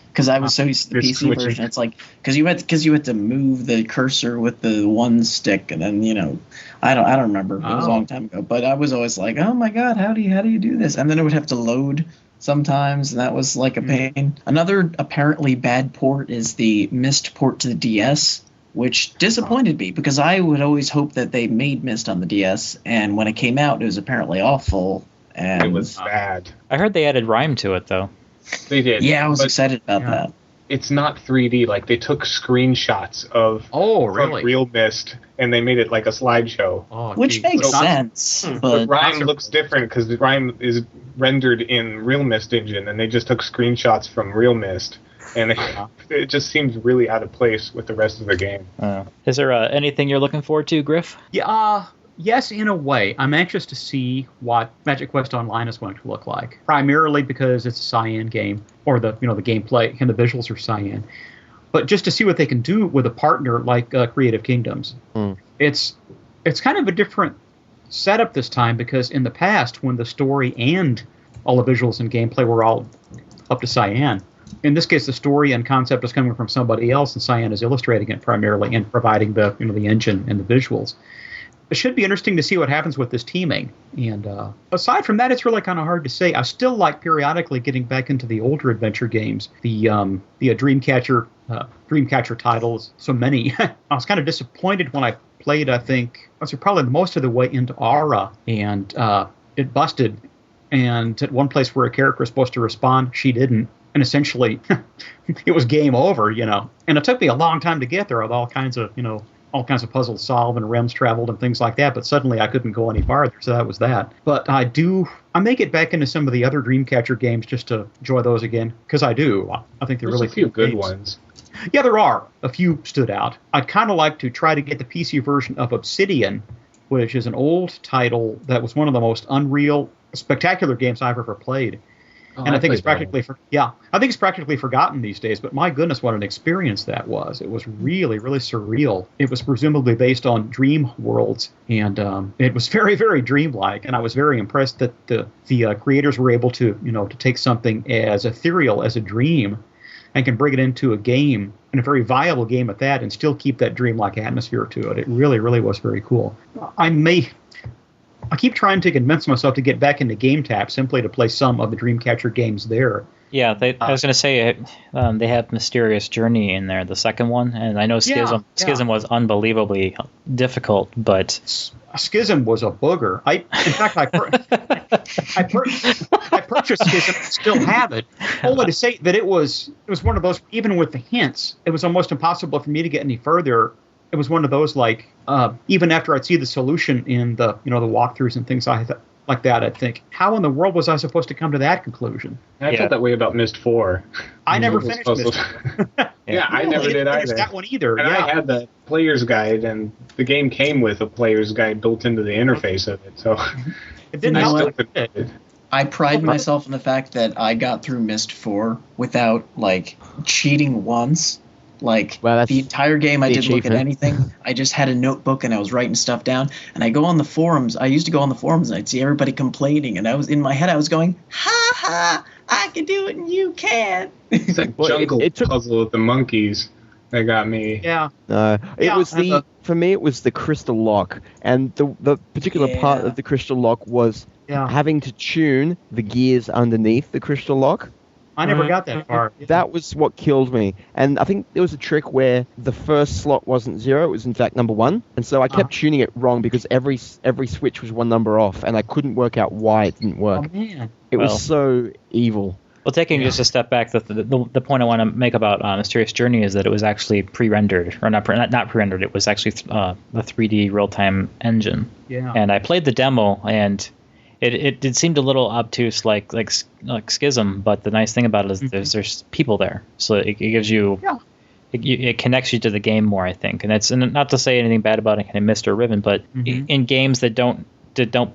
Because I was so used to the PC version. It's like, because you had to move the cursor with the one stick, and then, I don't remember. It was a long time ago. But I was always like, oh my god, how do you do this? And then it would have to load sometimes, and that was like a pain. Another apparently bad port is the Myst port to the DS, which disappointed me because I would always hope that they made Myst on the DS, and when it came out, it was apparently awful. And it was bad. I heard they added rhyme to it, though. They did. Yeah, I was excited about that. It's not 3D. Like, they took screenshots of real Myst, and they made it like a slideshow. Which makes sense. But Rhyme looks different because the Rhyme is rendered in Real Myst engine, and they just took screenshots from Real Myst. And it just seems really out of place with the rest of the game. Is there anything you're looking forward to, Griff? Yeah, yes, in a way. I'm anxious to see what Magiquest Online is going to look like. Primarily because it's a cyan game, or the gameplay and the visuals are cyan. But just to see what they can do with a partner like Creative Kingdoms. It's kind of a different setup this time because in the past, when the story and all the visuals and gameplay were all up to cyan, in this case, the story and concept is coming from somebody else, and cyan is illustrating it primarily and providing the engine and the visuals. It should be interesting to see what happens with this teaming. And aside from that, it's really kind of hard to say. I still like periodically getting back into the older adventure games, the Dreamcatcher titles. So many. I was kind of disappointed when I played. I think I was probably most of the way into Aura, and it busted. And at one place where a character was supposed to respond, she didn't. And essentially, it was game over, And it took me a long time to get there with all kinds of puzzles solved and realms traveled and things like that. But suddenly I couldn't go any farther, so that was that. But I may get back into some of the other Dreamcatcher games just to enjoy those again, because I do. I think they're really a few good games. ones. Yeah, there are. A few stood out. I'd kind of like to try to get the PC version of Obsidian, which is an old title that was one of the most unreal, spectacular games I've ever played. And I think it's practically forgotten these days. But my goodness, what an experience that was! It was really, really surreal. It was presumably based on dream worlds, and it was very, very dreamlike. And I was very impressed that the creators were able to to take something as ethereal as a dream and can bring it into a game, and a very viable game at that, and still keep that dreamlike atmosphere to it. It really, really was very cool. I keep trying to convince myself to get back into GameTap simply to play some of the Dreamcatcher games there. Yeah, I was going to say they have Mysterious Journey in there, the second one, and I know Schism was unbelievably difficult, but Schism was a booger. In fact, I purchased Schism and still have it, only to say that it was one of those, even with the hints, it was almost impossible for me to get any further. It was one of those, like, even after I'd see the solution in the walkthroughs and things like that, I'd think, how in the world was I supposed to come to that conclusion? I felt that way about Myst 4. I never finished Myst 4. Yeah, I never did either. That one either. And I had the player's guide, and the game came with a player's guide built into the interface of it, so it didn't help. I pride myself in the fact that I got through Myst 4 without, like, cheating once. Like, the entire game, I didn't look at anything. I just had a notebook, and I was writing stuff down. And I go on the forums. I used to go on the forums, and I'd see everybody complaining. And in my head, I was going, ha ha, I can do it, and you can't. It's that jungle puzzle with the monkeys that got me. Yeah. For me, it was the crystal lock. And the particular part of the crystal lock was having to tune the gears underneath the crystal lock. I never got that far. That was what killed me. And I think there was a trick where the first slot wasn't 0, it was in fact number 1. And so I kept tuning it wrong because every switch was one number off, and I couldn't work out why it didn't work. Oh, man. It was so evil. Well, taking just a step back, the point I want to make about Mysterious Journey is that it was actually pre-rendered, or not pre-rendered. It was actually a 3D real-time engine. Yeah. And I played the demo, and it seemed a little obtuse, like Schism. But the nice thing about it is there's people there, so it gives you. Yeah. It connects you to the game more, I think, and it's not to say anything bad about it in Myst or Riven, but in games that don't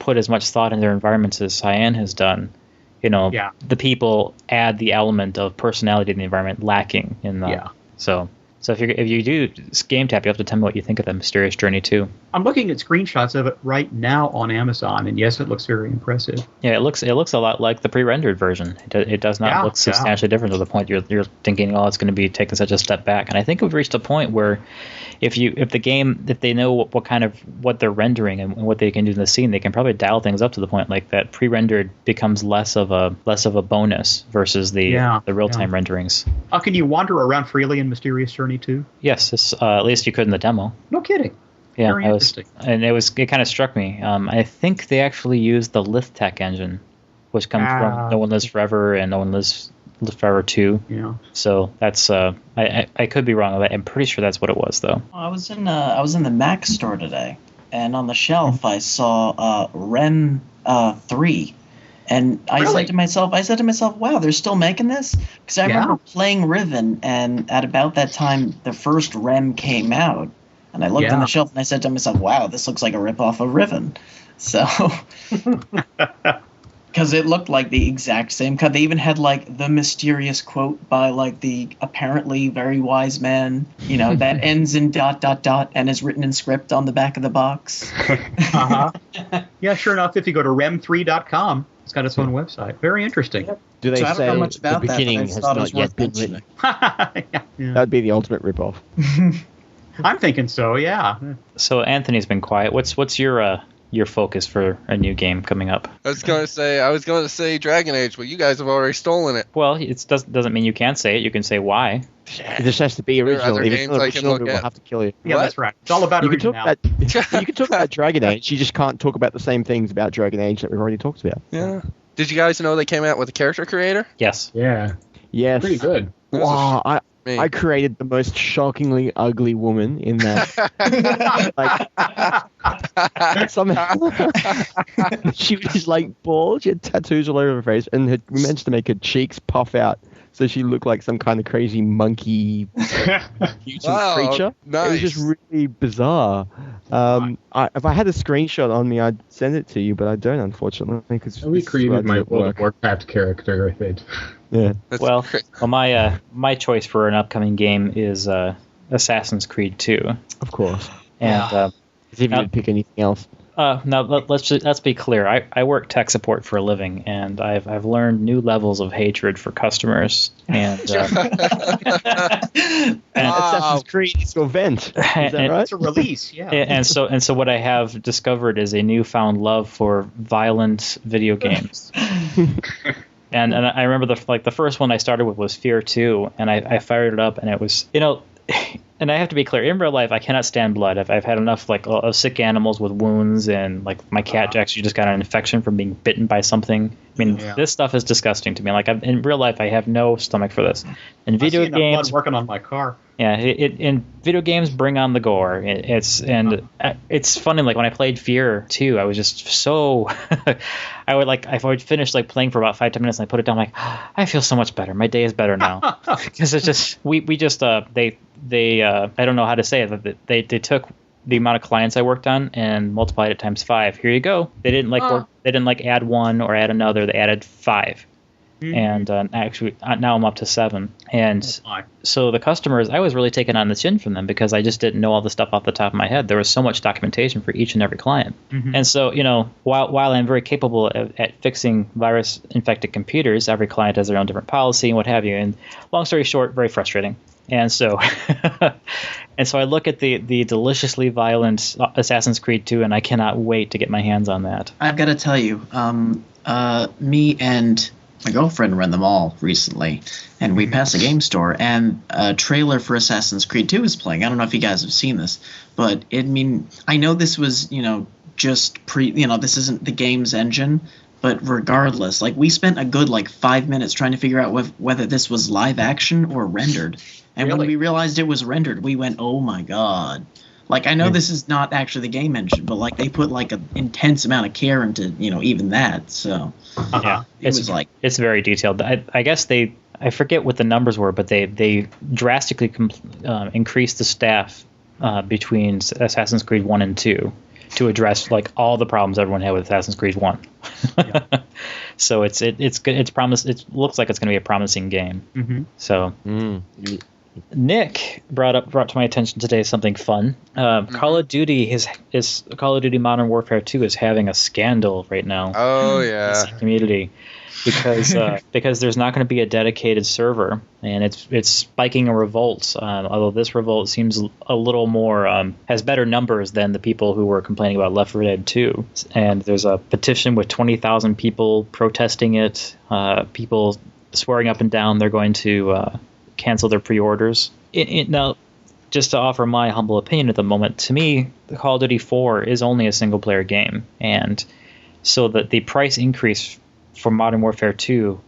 put as much thought in their environments as Cyan has done. The people add the element of personality in the environment lacking in the So if you do GameTap, you have to tell me what you think of the Mysterious Journey 2. I'm looking at screenshots of it right now on Amazon, and yes, it looks very impressive. Yeah, it looks a lot like the pre-rendered version. It does not look substantially different to the point you're thinking, it's going to be taking such a step back. And I think we've reached a point where if they know what they're rendering and what they can do in the scene, they can probably dial things up to the point like that pre-rendered becomes less of a bonus versus the real-time renderings. Can you wander around freely in Mysterious Journey 2? Yes, at least you could in the demo. No kidding. Yeah, very interesting. It kind of struck me. I think they actually used the Lithtech engine, which comes from No One Lives Forever and No One Lives Forever 2. Yeah. So that's I could be wrong. I'm pretty sure that's what it was, though. I was in the Mac store today, and on the shelf I saw Rem 3. And I said to myself, wow, they're still making this? Because I remember playing Riven, and at about that time, the first Rem came out. And I looked on the shelf, and I said to myself, wow, this looks like a ripoff of Riven. So, because it looked like the exact same cut. They even had, like, the mysterious quote by, like, the apparently very wise man, that ends in ... and is written in script on the back of the box. Yeah, sure enough, if you go to rem3.com, it's got its own website. Very interesting. Yep. Do they say I don't know much about the beginning has not yet been written? That would be the ultimate ripoff. I'm thinking so, yeah. So Anthony's been quiet. What's your focus for a new game coming up? I was going to say Dragon Age, but you guys have already stolen it. Well, it doesn't mean you can't say it. You can say why. It just has to be original. If it's not original, we'll have to kill you. Yeah, that's right. It's all about originality. You can talk about Dragon Age. You just can't talk about the same things about Dragon Age that we've already talked about. Yeah. Did you guys know they came out with a character creator? Yes. Yeah. Yes. Pretty good. Wow, I created the most shockingly ugly woman in that. Somehow she was like bald. She had tattoos all over her face, and we managed to make her cheeks puff out, so she looked like some kind of crazy monkey mutant creature. Nice. It was just really bizarre. If I had a screenshot on me, I'd send it to you, but I don't, unfortunately. Because we created my World of Warcraft character with it. Yeah. Well, my choice for an upcoming game is Assassin's Creed 2. Of course. And if you would pick anything else. Now let's be clear. I work tech support for a living, and I've learned new levels of hatred for customers. And Assassin's Creed is your vent. Is that right? It's a release, yeah. And so what I have discovered is a newfound love for violent video games. And I remember the first one I started with was Fear 2, and I fired it up, and it was, and I have to be clear, in real life I cannot stand blood. I've had enough of sick animals with wounds, and my cat actually just got an infection from being bitten by something. I mean, this stuff is disgusting to me. In real life I have no stomach for this. In video games, blood working on my car. Yeah, in video games, bring on the gore. It's funny. Like when I played Fear 2, I was just so. I would finish playing for about 5-10 minutes, and I put it down. Like, I feel so much better. My day is better now because it's just we just they I don't know how to say it. But they took the amount of clients I worked on and multiplied it times 5. Here you go. They didn't they didn't add one or add another. They added 5. And actually, now I'm up to 7. And so the customers, I was really taken on the chin from them because I just didn't know all the stuff off the top of my head. There was so much documentation for each and every client. And so, while I'm very capable at fixing virus-infected computers, every client has their own different policy and what have you. And long story short, very frustrating. And so I look at the deliciously violent Assassin's Creed 2, and I cannot wait to get my hands on that. I've got to tell you, me and my girlfriend ran the mall recently, and we passed a game store, and a trailer for Assassin's Creed 2 is playing. I don't know if you guys have seen this, but I know this was, just this isn't the game's engine, but regardless, we spent a good 5 minutes trying to figure out whether this was live action or rendered. And when we realized it was rendered, we went, oh my god. I know this is not actually the game engine, but they put an intense amount of care into even that. So yeah, it's very detailed. I guess I forget what the numbers were, but they drastically increased the staff between Assassin's Creed 1 and 2 to address all the problems everyone had with Assassin's Creed 1. So it's good. It's promised. It looks like it's going to be a promising game. So. Nick brought to my attention today something fun. Call of Duty Call of Duty Modern Warfare 2 is having a scandal right now. Oh yeah, in the community because there's not going to be a dedicated server, and it's spiking a revolt. Although this revolt seems a little more has better numbers than the people who were complaining about Left 4 Dead 2. And there's a petition with 20,000 people protesting it. People swearing up and down they're going to cancel their pre-orders. Now, just to offer my humble opinion at the moment, to me, the Call of Duty 4 is only a single-player game, and so that the price increase for Modern Warfare 2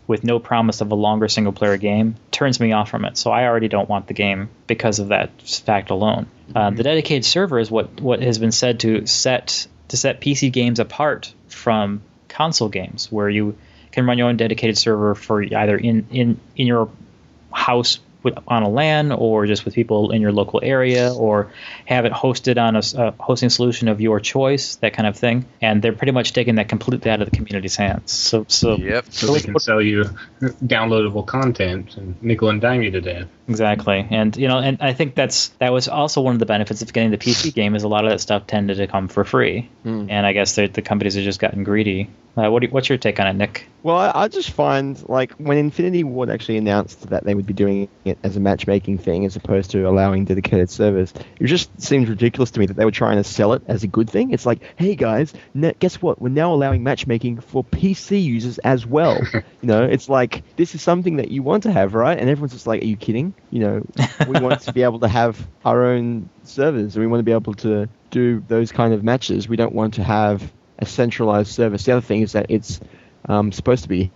with no promise of a longer single-player game turns me off from it. So I already don't want the game because of that fact alone. The dedicated server is what has been said to set PC games apart from console games, where you can run your own dedicated server for either in your house on a LAN, or just with people in your local area, or have it hosted on a hosting solution of your choice, that kind of thing. And they're pretty much taking that completely out of the community's hands. So they can sell you downloadable content and nickel and dime you to death. Exactly. And and I think that was also one of the benefits of getting the PC game, is a lot of that stuff tended to come for free. And I guess the companies have just gotten greedy. What's your take on it, Nick? Well, I just find when Infinity Ward actually announced that they would be doing it as a matchmaking thing as opposed to allowing dedicated servers, it just seems ridiculous to me that they were trying to sell it as a good thing. It's like, hey guys, guess what? We're now allowing matchmaking for PC users as well. It's like, this is something that you want to have, right? And everyone's just like, are you kidding? We want to be able to have our own servers, and we want to be able to do those kind of matches. We don't want to have a centralized service. The other thing is that it's supposed to be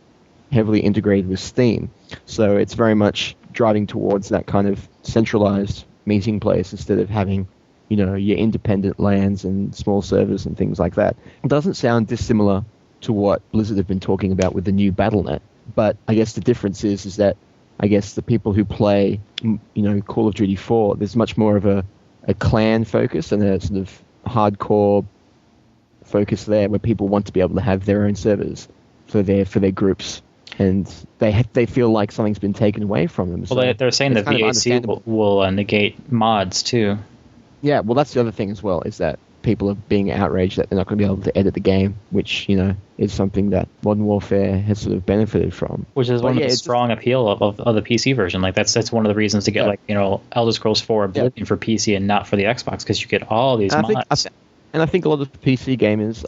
heavily integrated with Steam, so it's very much driving towards that kind of centralized meeting place instead of having your independent LANs and small servers and things like that. It doesn't sound dissimilar to what Blizzard have been talking about with the new Battle.net, but I guess the difference is that I guess the people who play Call of Duty 4, there's much more of a clan focus and a sort of hardcore focus there, where people want to be able to have their own servers for their groups, and they feel like something's been taken away from them. Well, they're saying that VAC will negate mods too. Yeah, well, that's the other thing as well, is that people are being outraged that they're not going to be able to edit the game, which, is something that Modern Warfare has sort of benefited from. Which is one of the strong appeal of the PC version. Like that's one of the reasons to get Elder Scrolls 4 Oblivion for PC and not for the Xbox, because you get all these mods. I think a lot of PC gamers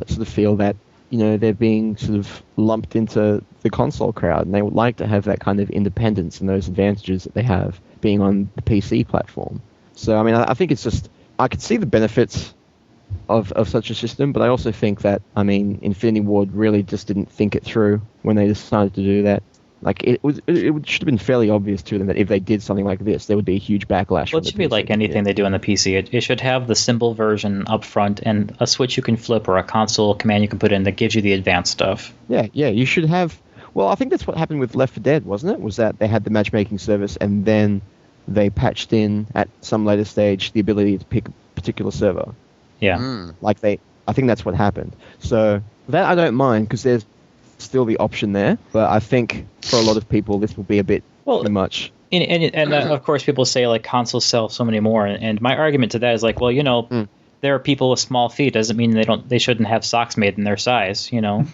sort of feel that they're being sort of lumped into the console crowd, and they would like to have that kind of independence and those advantages that they have being on the PC platform. So, I mean, I think it's just, I could see the benefits of such a system, but I also think that, I mean, Infinity Ward really just didn't think it through when they decided to do that. Like, it should have been fairly obvious to them that if they did something like this, there would be a huge backlash. Well, it should be like anything they do on the PC. It should have the simple version up front and a switch you can flip or a console command you can put in that gives you the advanced stuff. Yeah, you should have... Well, I think that's what happened with Left 4 Dead, wasn't it? Was that they had the matchmaking service and then they patched in at some later stage the ability to pick a particular server. Yeah. I think that's what happened. So that I don't mind, because there's still the option there, but I think for a lot of people this will be a bit too much. And of course people say like consoles sell so many more, and my argument to that is like, well, there are people with small feet, doesn't mean they shouldn't have socks made in their size, Yeah.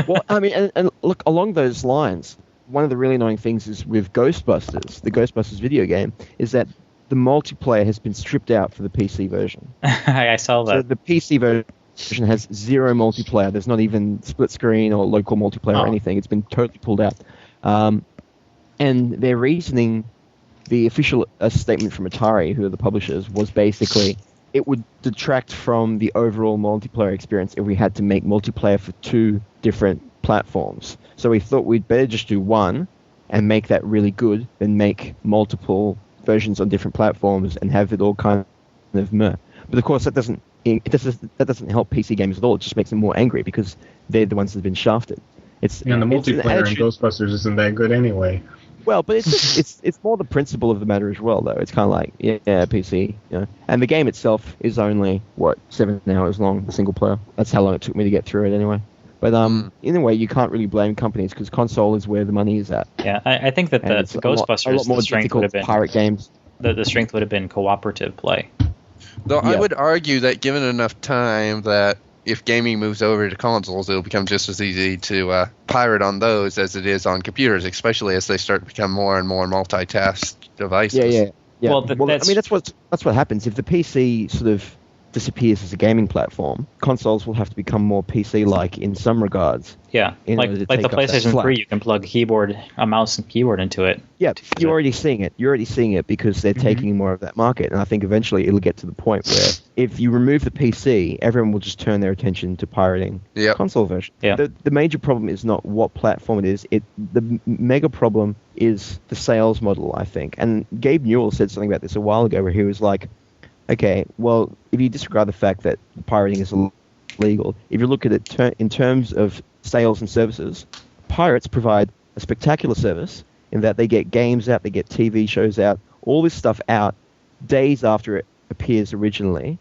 Well, I mean, and look, along those lines, one of the really annoying things is with Ghostbusters, the Ghostbusters video game, is that the multiplayer has been stripped out for the PC version. I saw that. So the PC version has zero multiplayer. There's not even split screen or local multiplayer or anything. It's been totally pulled out. And their reasoning, the official statement from Atari, who are the publishers, was basically it would detract from the overall multiplayer experience if we had to make multiplayer for two different platforms. So we thought we'd better just do one and make that really good than make multiple versions on different platforms and have it all kind of meh. But of course that doesn't help PC games at all. It just makes them more angry because they're the ones that have been shafted. The multiplayer in Ghostbusters isn't that good anyway. Well, but it's more the principle of the matter as well, though. It's kind of like PC, and the game itself is only 7 hours long, the single player. That's how long it took me to get through it anyway. But in a way, you can't really blame companies because console is where the money is at. Yeah, I think that the Ghostbusters, a lot more difficult pirate games. The strength would have been cooperative play. Though I would argue that given enough time, that if gaming moves over to consoles, it'll become just as easy to pirate on those as it is on computers, especially as they start to become more and more multitask devices. Yeah. Well, I mean, that's what happens if the PC sort of disappears as a gaming platform. Consoles will have to become more PC-like in some regards. Yeah, like the PlayStation 3, you can plug a mouse and keyboard into it. Yeah, you're already seeing it because they're taking more of that market, and I think eventually it'll get to the point where if you remove the PC, everyone will just turn their attention to pirating console version. Yeah. The major problem is not what platform it is. The mega problem is the sales model, I think. And Gabe Newell said something about this a while ago where he was like, okay, well, if you disregard the fact that pirating is illegal, if you look at it in terms of sales and services, pirates provide a spectacular service in that they get games out, they get TV shows out, all this stuff out days after it appears originally,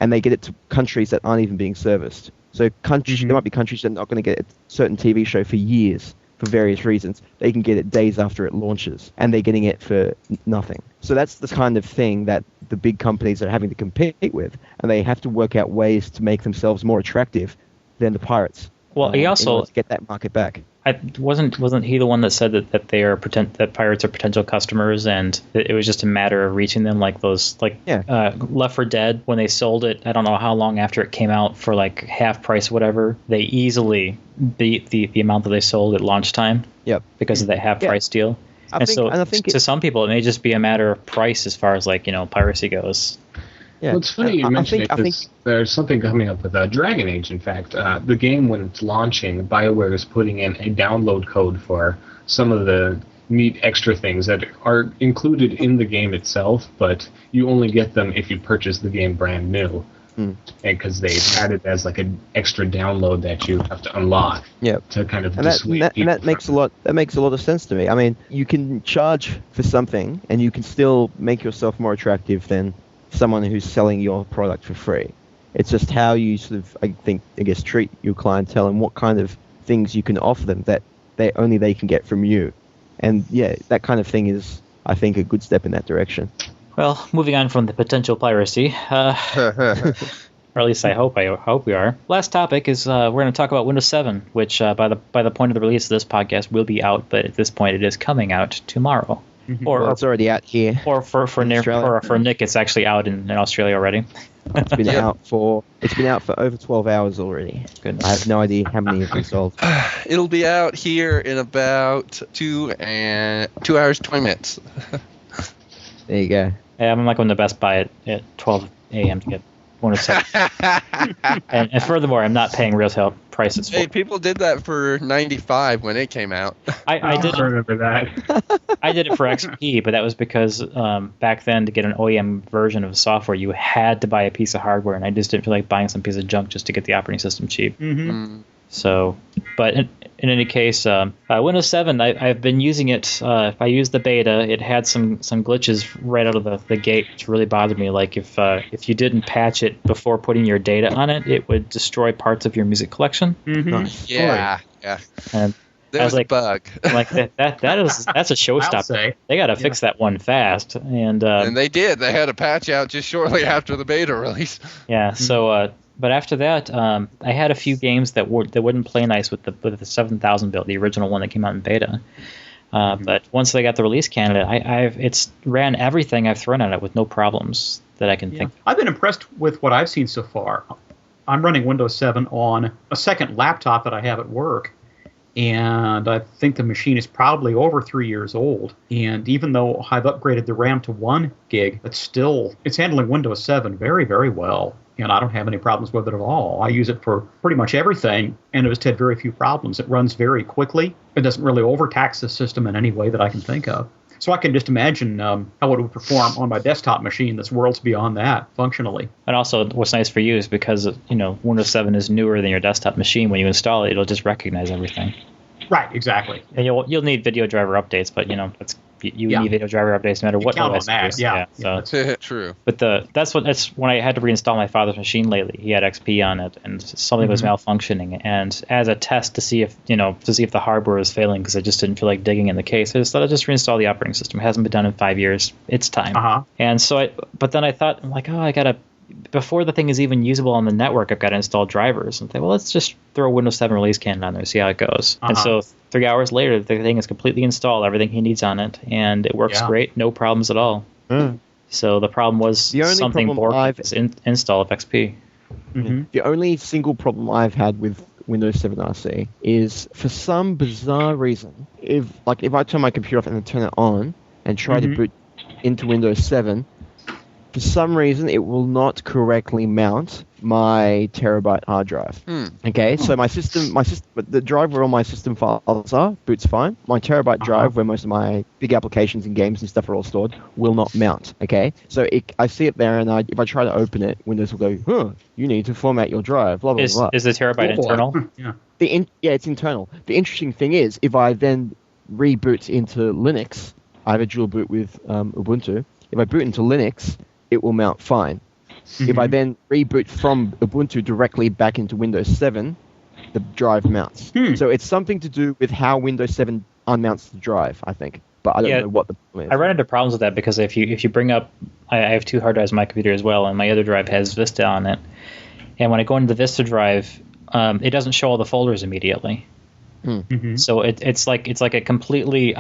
and they get it to countries that aren't even being serviced. So there might be countries that are not going to get a certain TV show for years for various reasons. They can get it days after it launches, and they're getting it for nothing. So that's the kind of thing that the big companies are having to compete with, and they have to work out ways to make themselves more attractive than the pirates. Well, he also in order to get that market back. Wasn't he the one that said that that pirates are potential customers, and it was just a matter of reaching them, like those Left 4 Dead, when they sold it, I don't know how long after it came out for like half price or whatever, they easily beat the amount that they sold at launch time. Yep. Because of that half price deal. I think to some people it may just be a matter of price as far as piracy goes. Yeah. Well, it's funny you mention it because there's something coming up with Dragon Age, in fact. The game, when it's launching, BioWare is putting in a download code for some of the neat extra things that are included in the game itself, but you only get them if you purchase the game brand new. And because they've added as like an extra download that you have to unlock to kind of dissuade people. And that makes a lot of sense to me. I mean, you can charge for something, and you can still make yourself more attractive than someone who's selling your product for free. It's just how you sort of, I guess, treat your clientele and what kind of things you can offer them that they can get from you. And yeah, that kind of thing is, I think, a good step in that direction. Well, moving on from the potential piracy, Or at least I hope we are. Last topic is we're going to talk about Windows 7, which by the point of the release of this podcast will be out, but at this point it is coming out tomorrow. Or it's already out here. Or for Nick, it's actually out in Australia already. It's been out for over 12 hours already. Goodness. I have no idea how many have been sold. It'll be out here in about 2 hours 20 minutes. There you go. Yeah, I'm like going to Best Buy at 12 a.m. to get Windows 7. and furthermore, I'm not paying retail prices for it. Hey, people did that for 95 when it came out. I did remember that. I did it for XP, but that was because back then to get an OEM version of software, you had to buy a piece of hardware, and I just didn't feel like buying some piece of junk just to get the operating system cheap. So, but in any case, Windows 7, I've been using it. I used the beta. It had some glitches right out of the gate, which really bothered me. Like if you didn't patch it before putting your data on it, it would destroy parts of your music collection. Yeah. And there was like, a bug. Like that's a showstopper. They got to fix that one fast. And they did. They had a patch out just shortly after the beta release. Yeah. So. But after that, I had a few games that wouldn't play nice with the 7000 build, the original one that came out in beta. But once they got the release candidate, it's ran everything I've thrown at it with no problems that I can think of. I've been impressed with what I've seen so far. I'm running Windows 7 on a second laptop that I have at work, and I think the machine is probably over 3 years old. And even though I've upgraded the RAM to 1 gig, it's handling Windows 7 very, very well. And I don't have any problems with it at all. I use it for pretty much everything, and it has had very few problems. It runs very quickly. It doesn't really overtax the system in any way that I can think of. So I can just imagine how it would perform on my desktop machine that's worlds beyond that, functionally. And also, what's nice for you is because Windows 7 is newer than your desktop machine. When you install it, it'll just recognize everything. Right, exactty. And you'll need video driver updates, but you need video driver updates no matter what OS it is. Yeah, that's true. But that's when I had to reinstall my father's machine lately. He had XP on it, and something was malfunctioning. And as a test to see if the hardware is failing, because I just didn't feel like digging in the case, I just thought I'd just reinstall the operating system. It hasn't been done in 5 years. It's time. And so but then I thought, I'm like, I gotta. Before the thing is even usable on the network, I've got to install drivers. And think, well, let's just throw a Windows 7 release candidate on there, see how it goes. And so 3 hours later, the thing is completely installed, everything he needs on it, and it works great, no problems at all. So the problem was something bork install of XP. The only single problem I've had with Windows 7 RC is, for some bizarre reason, if I turn my computer off and then turn it on and try to boot into Windows 7, for some reason, it will not correctly mount my terabyte hard drive. Okay, so my system, the drive where all my system files are, boots fine. My terabyte drive, where most of my big applications and games and stuff are all stored, will not mount. Okay, so I see it there, and if I try to open it, Windows will go, you need to format your drive. Blah blah blah. Is the terabyte internal? It's internal. The interesting thing is, if I then reboot into Linux, I have a dual boot with Ubuntu. If I boot into Linux, it will mount fine. If I then reboot from Ubuntu directly back into Windows 7, the drive mounts. So it's something to do with how Windows 7 unmounts the drive, I think. But I don't know what the problem is. I run into problems with that because if you bring up, I have 2 hard drives on my computer as well, and my other drive has Vista on it. And when I go into the Vista drive, it doesn't show all the folders immediately. So it's like it completely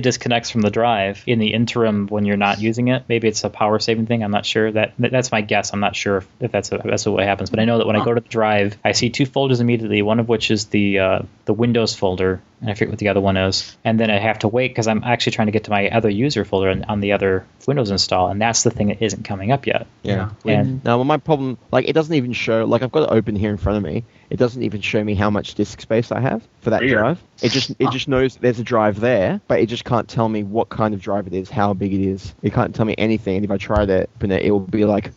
disconnects from the drive in the interim when you're not using it. Maybe it's a power saving thing. I'm not sure. That's my guess. I'm not sure if that's what happens. But I know that when I go to the drive, I see 2 folders immediately. One of which is the Windows folder, and I forget what the other one is. And then I have to wait because I'm actually trying to get to my other user folder on the other Windows install, and that's the thing that isn't coming up yet. And now my problem, it doesn't even show. I've got it open here in front of me. It doesn't even show me how much disk space I have for that drive. It just knows there's a drive there, but it just can't tell me what kind of drive it is, how big it is. It can't tell me anything. And if I try to open it, it will be like,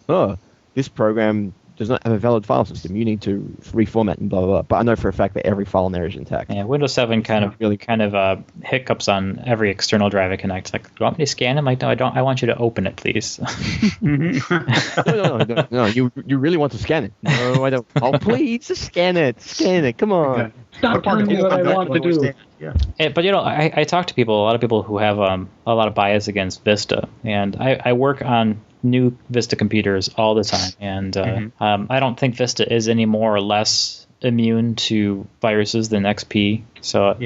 this program does not have a valid file system. You need to reformat and blah blah blah. But I know for a fact that every file in there is intact. Yeah, Windows 7 kind of hiccups on every external drive it connects. Like, do you want me to scan it? I'm like, no, I don't. I want you to open it, please. No. You really want to scan it? No, I don't. Oh, please, just scan it. Scan it. Come on. Stop telling me what I want to do. But I talk to people, a lot of people who have a lot of bias against Vista, and I work on new Vista computers all the time, and I don't think Vista is any more or less immune to viruses than XP. So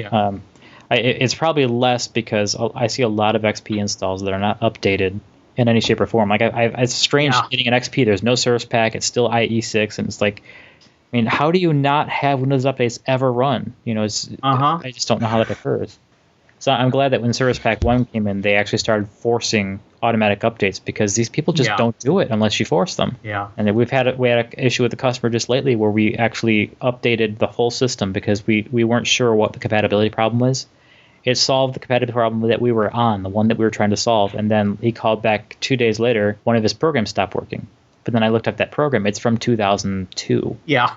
it's probably less because I see a lot of XP installs that are not updated in any shape or form. Like it's strange getting an XP. There's no service pack. It's still IE6, and it's like, I mean, how do you not have Windows updates ever run? You know, I just don't know how that occurs. So I'm glad that when Service Pack 1 came in, they actually started forcing automatic updates because these people just don't do it unless you force them. Yeah. And we had an issue with the customer just lately where we actually updated the whole system because we weren't sure what the compatibility problem was. It solved the compatibility problem that we were on, the one that we were trying to solve, and then he called back 2 days later, one of his programs stopped working. But then I looked up that program. It's from 2002. Yeah.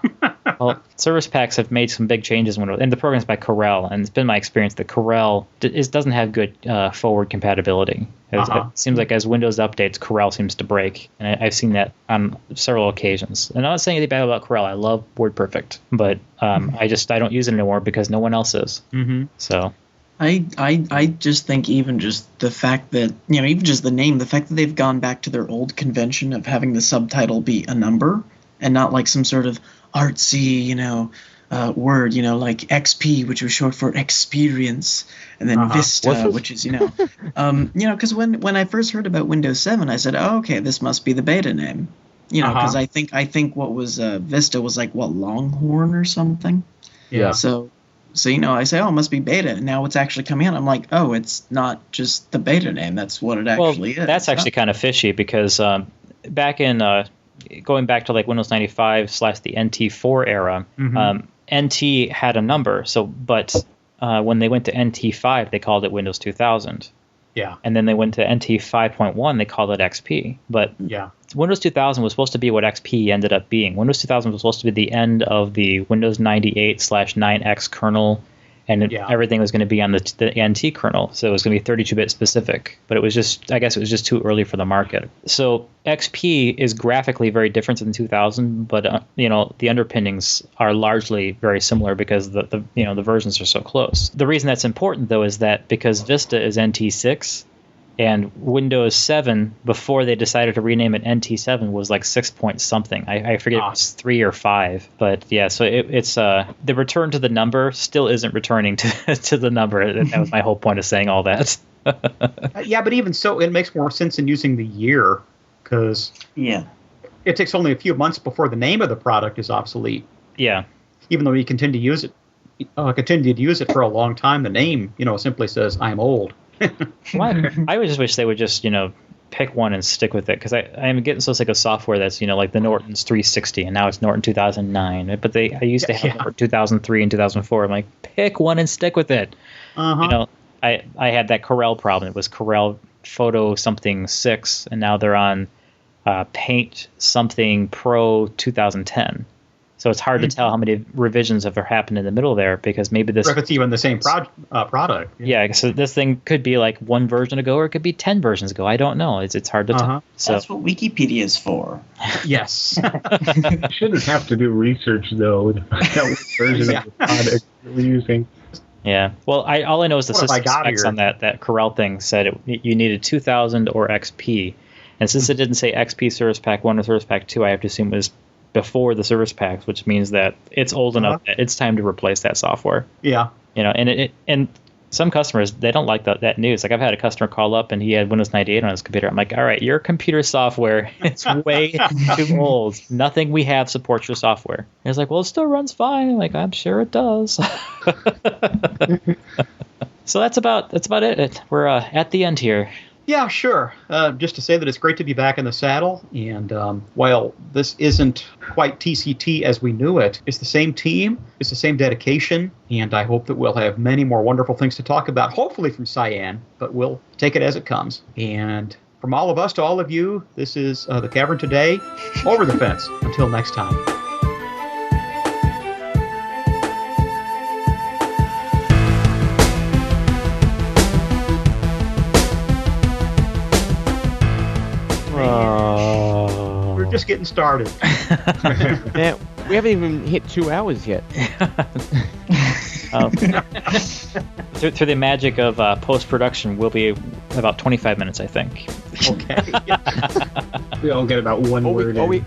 Well, service packs have made some big changes, and the program's by Corel, and it's been my experience that Corel doesn't have good forward compatibility. It seems like as Windows updates, Corel seems to break, and I've seen that on several occasions. And I'm not saying anything bad about Corel. I love WordPerfect, but I don't use it anymore because no one else is. Mm-hmm. So. I just think even just the fact that, even just the name, the fact that they've gone back to their old convention of having the subtitle be a number and not like some sort of artsy, word, like XP, which was short for experience, and then Vista, which is, because when I first heard about Windows 7, I said, oh, okay, this must be the beta name, because I think what was Vista was like, Longhorn or something. Yeah. So I say, oh, it must be beta. And now it's actually coming out. I'm like, oh, it's not just the beta name. That's what it actually is. That's actually kind of fishy because back in going back to like Windows 95 / the NT4 era, NT had a number. But when they went to NT5, they called it Windows 2000. Yeah. And then they went to NT 5.1, they called it XP. But Windows 2000 was supposed to be what XP ended up being. Windows 2000 was supposed to be the end of the Windows 98 / 9X kernel, and everything was going to be on the NT kernel. So it was going to be 32-bit specific. But I guess it was just too early for the market. So XP is graphically very different than 2000, but the underpinnings are largely very similar because the versions are so close. The reason that's important though is that because Vista is NT6 and Windows 7 before they decided to rename it NT7 was like 6 point something. I forget if it was 3 or 5, but yeah. So it's the return to the number still isn't returning to the number. That was my whole point of saying all that. Yeah, but even so, it makes more sense in using the year. Because it takes only a few months before the name of the product is obsolete. Yeah. Even though you continue to use it for a long time, the name, simply says, I'm old. I would just wish they would just, pick one and stick with it. Because I'm getting so sick of software that's, like the Norton's 360, and now it's Norton 2009. But I used to have Norton 2003 and 2004. I'm like, pick one and stick with it. I had that Corel problem. It was Corel Photo something 6, and now they're on Paint something Pro 2010. So it's hard to tell how many revisions have happened in the middle there because maybe this. Or if it's even the same product. Yeah, so this thing could be like one version ago, or it could be 10 versions ago. I don't know. It's hard to tell. So. That's what Wikipedia is for. Yes. You shouldn't have to do research though to find out what version of the product you're using. Yeah. Well, all I know is the system specs on that Corel thing said you needed 2000 or XP. And since it didn't say XP Service Pack 1 or Service Pack 2, I have to assume it was before the Service Packs, which means that it's old enough that it's time to replace that software. Yeah. And some customers, they don't like that news. Like I've had a customer call up and he had Windows 98 on his computer. I'm like, all right, your computer software, it's way too old. Nothing we have supports your software. And he's like, well, it still runs fine. I'm like, I'm sure it does. So that's about it. We're at the end here. Yeah, sure. Just to say that it's great to be back in the saddle. And while this isn't quite TCT as we knew it, it's the same team, it's the same dedication, and I hope that we'll have many more wonderful things to talk about, hopefully from Cyan, but we'll take it as it comes. And from all of us to all of you, this is The Cavern Today, Over the Fence. Until next time. We're just getting started. Yeah, we haven't even hit 2 hours yet. Through the magic of post-production, we'll be about 25 minutes, I think. Okay. We all get about one word in.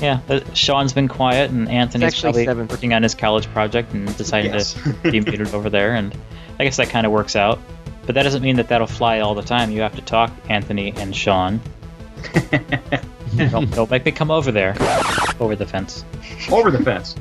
Yeah, Sean's been quiet, and Anthony's probably working on his college project and decided to be muted over there, and I guess that kind of works out. But that doesn't mean that that'll fly all the time. You have to talk, Anthony and Sean. Don't make me come over there. Over the fence. Over the fence.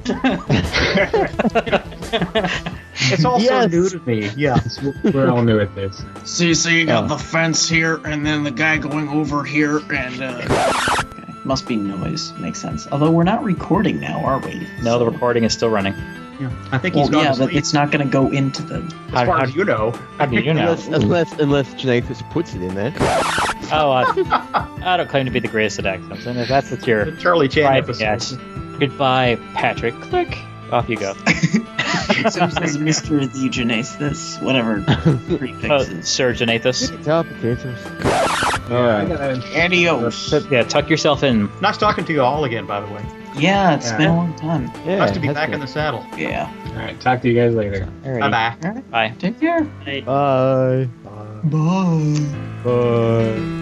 It's all so new to me. Yeah. We're all new at this. So you got the fence here, and then the guy going over here, and okay. Must be noise. Makes sense. Although we're not recording now, are we? No, the recording is still running. Yeah. I think he's gone to sleep. But it's not going to go into the... As far as you know. How do you know? Unless Janathus puts it in there. Oh, I don't claim to be the greatest at accents. And if that's what you're... The Charlie Chan episode. Yes. Goodbye, Patrick. Click. Off you go. So says Mr. the Janathus, whatever prefixes. Sir Janathus. Alright. Adios. Yeah, tuck yourself in. Nice talking to you all again, by the way. Yeah, it's been a long time. Yeah, nice to be back in the saddle. Yeah. Alright, talk to you guys later. Bye-bye. All right. Bye. Take care. Bye. Bye. Bye.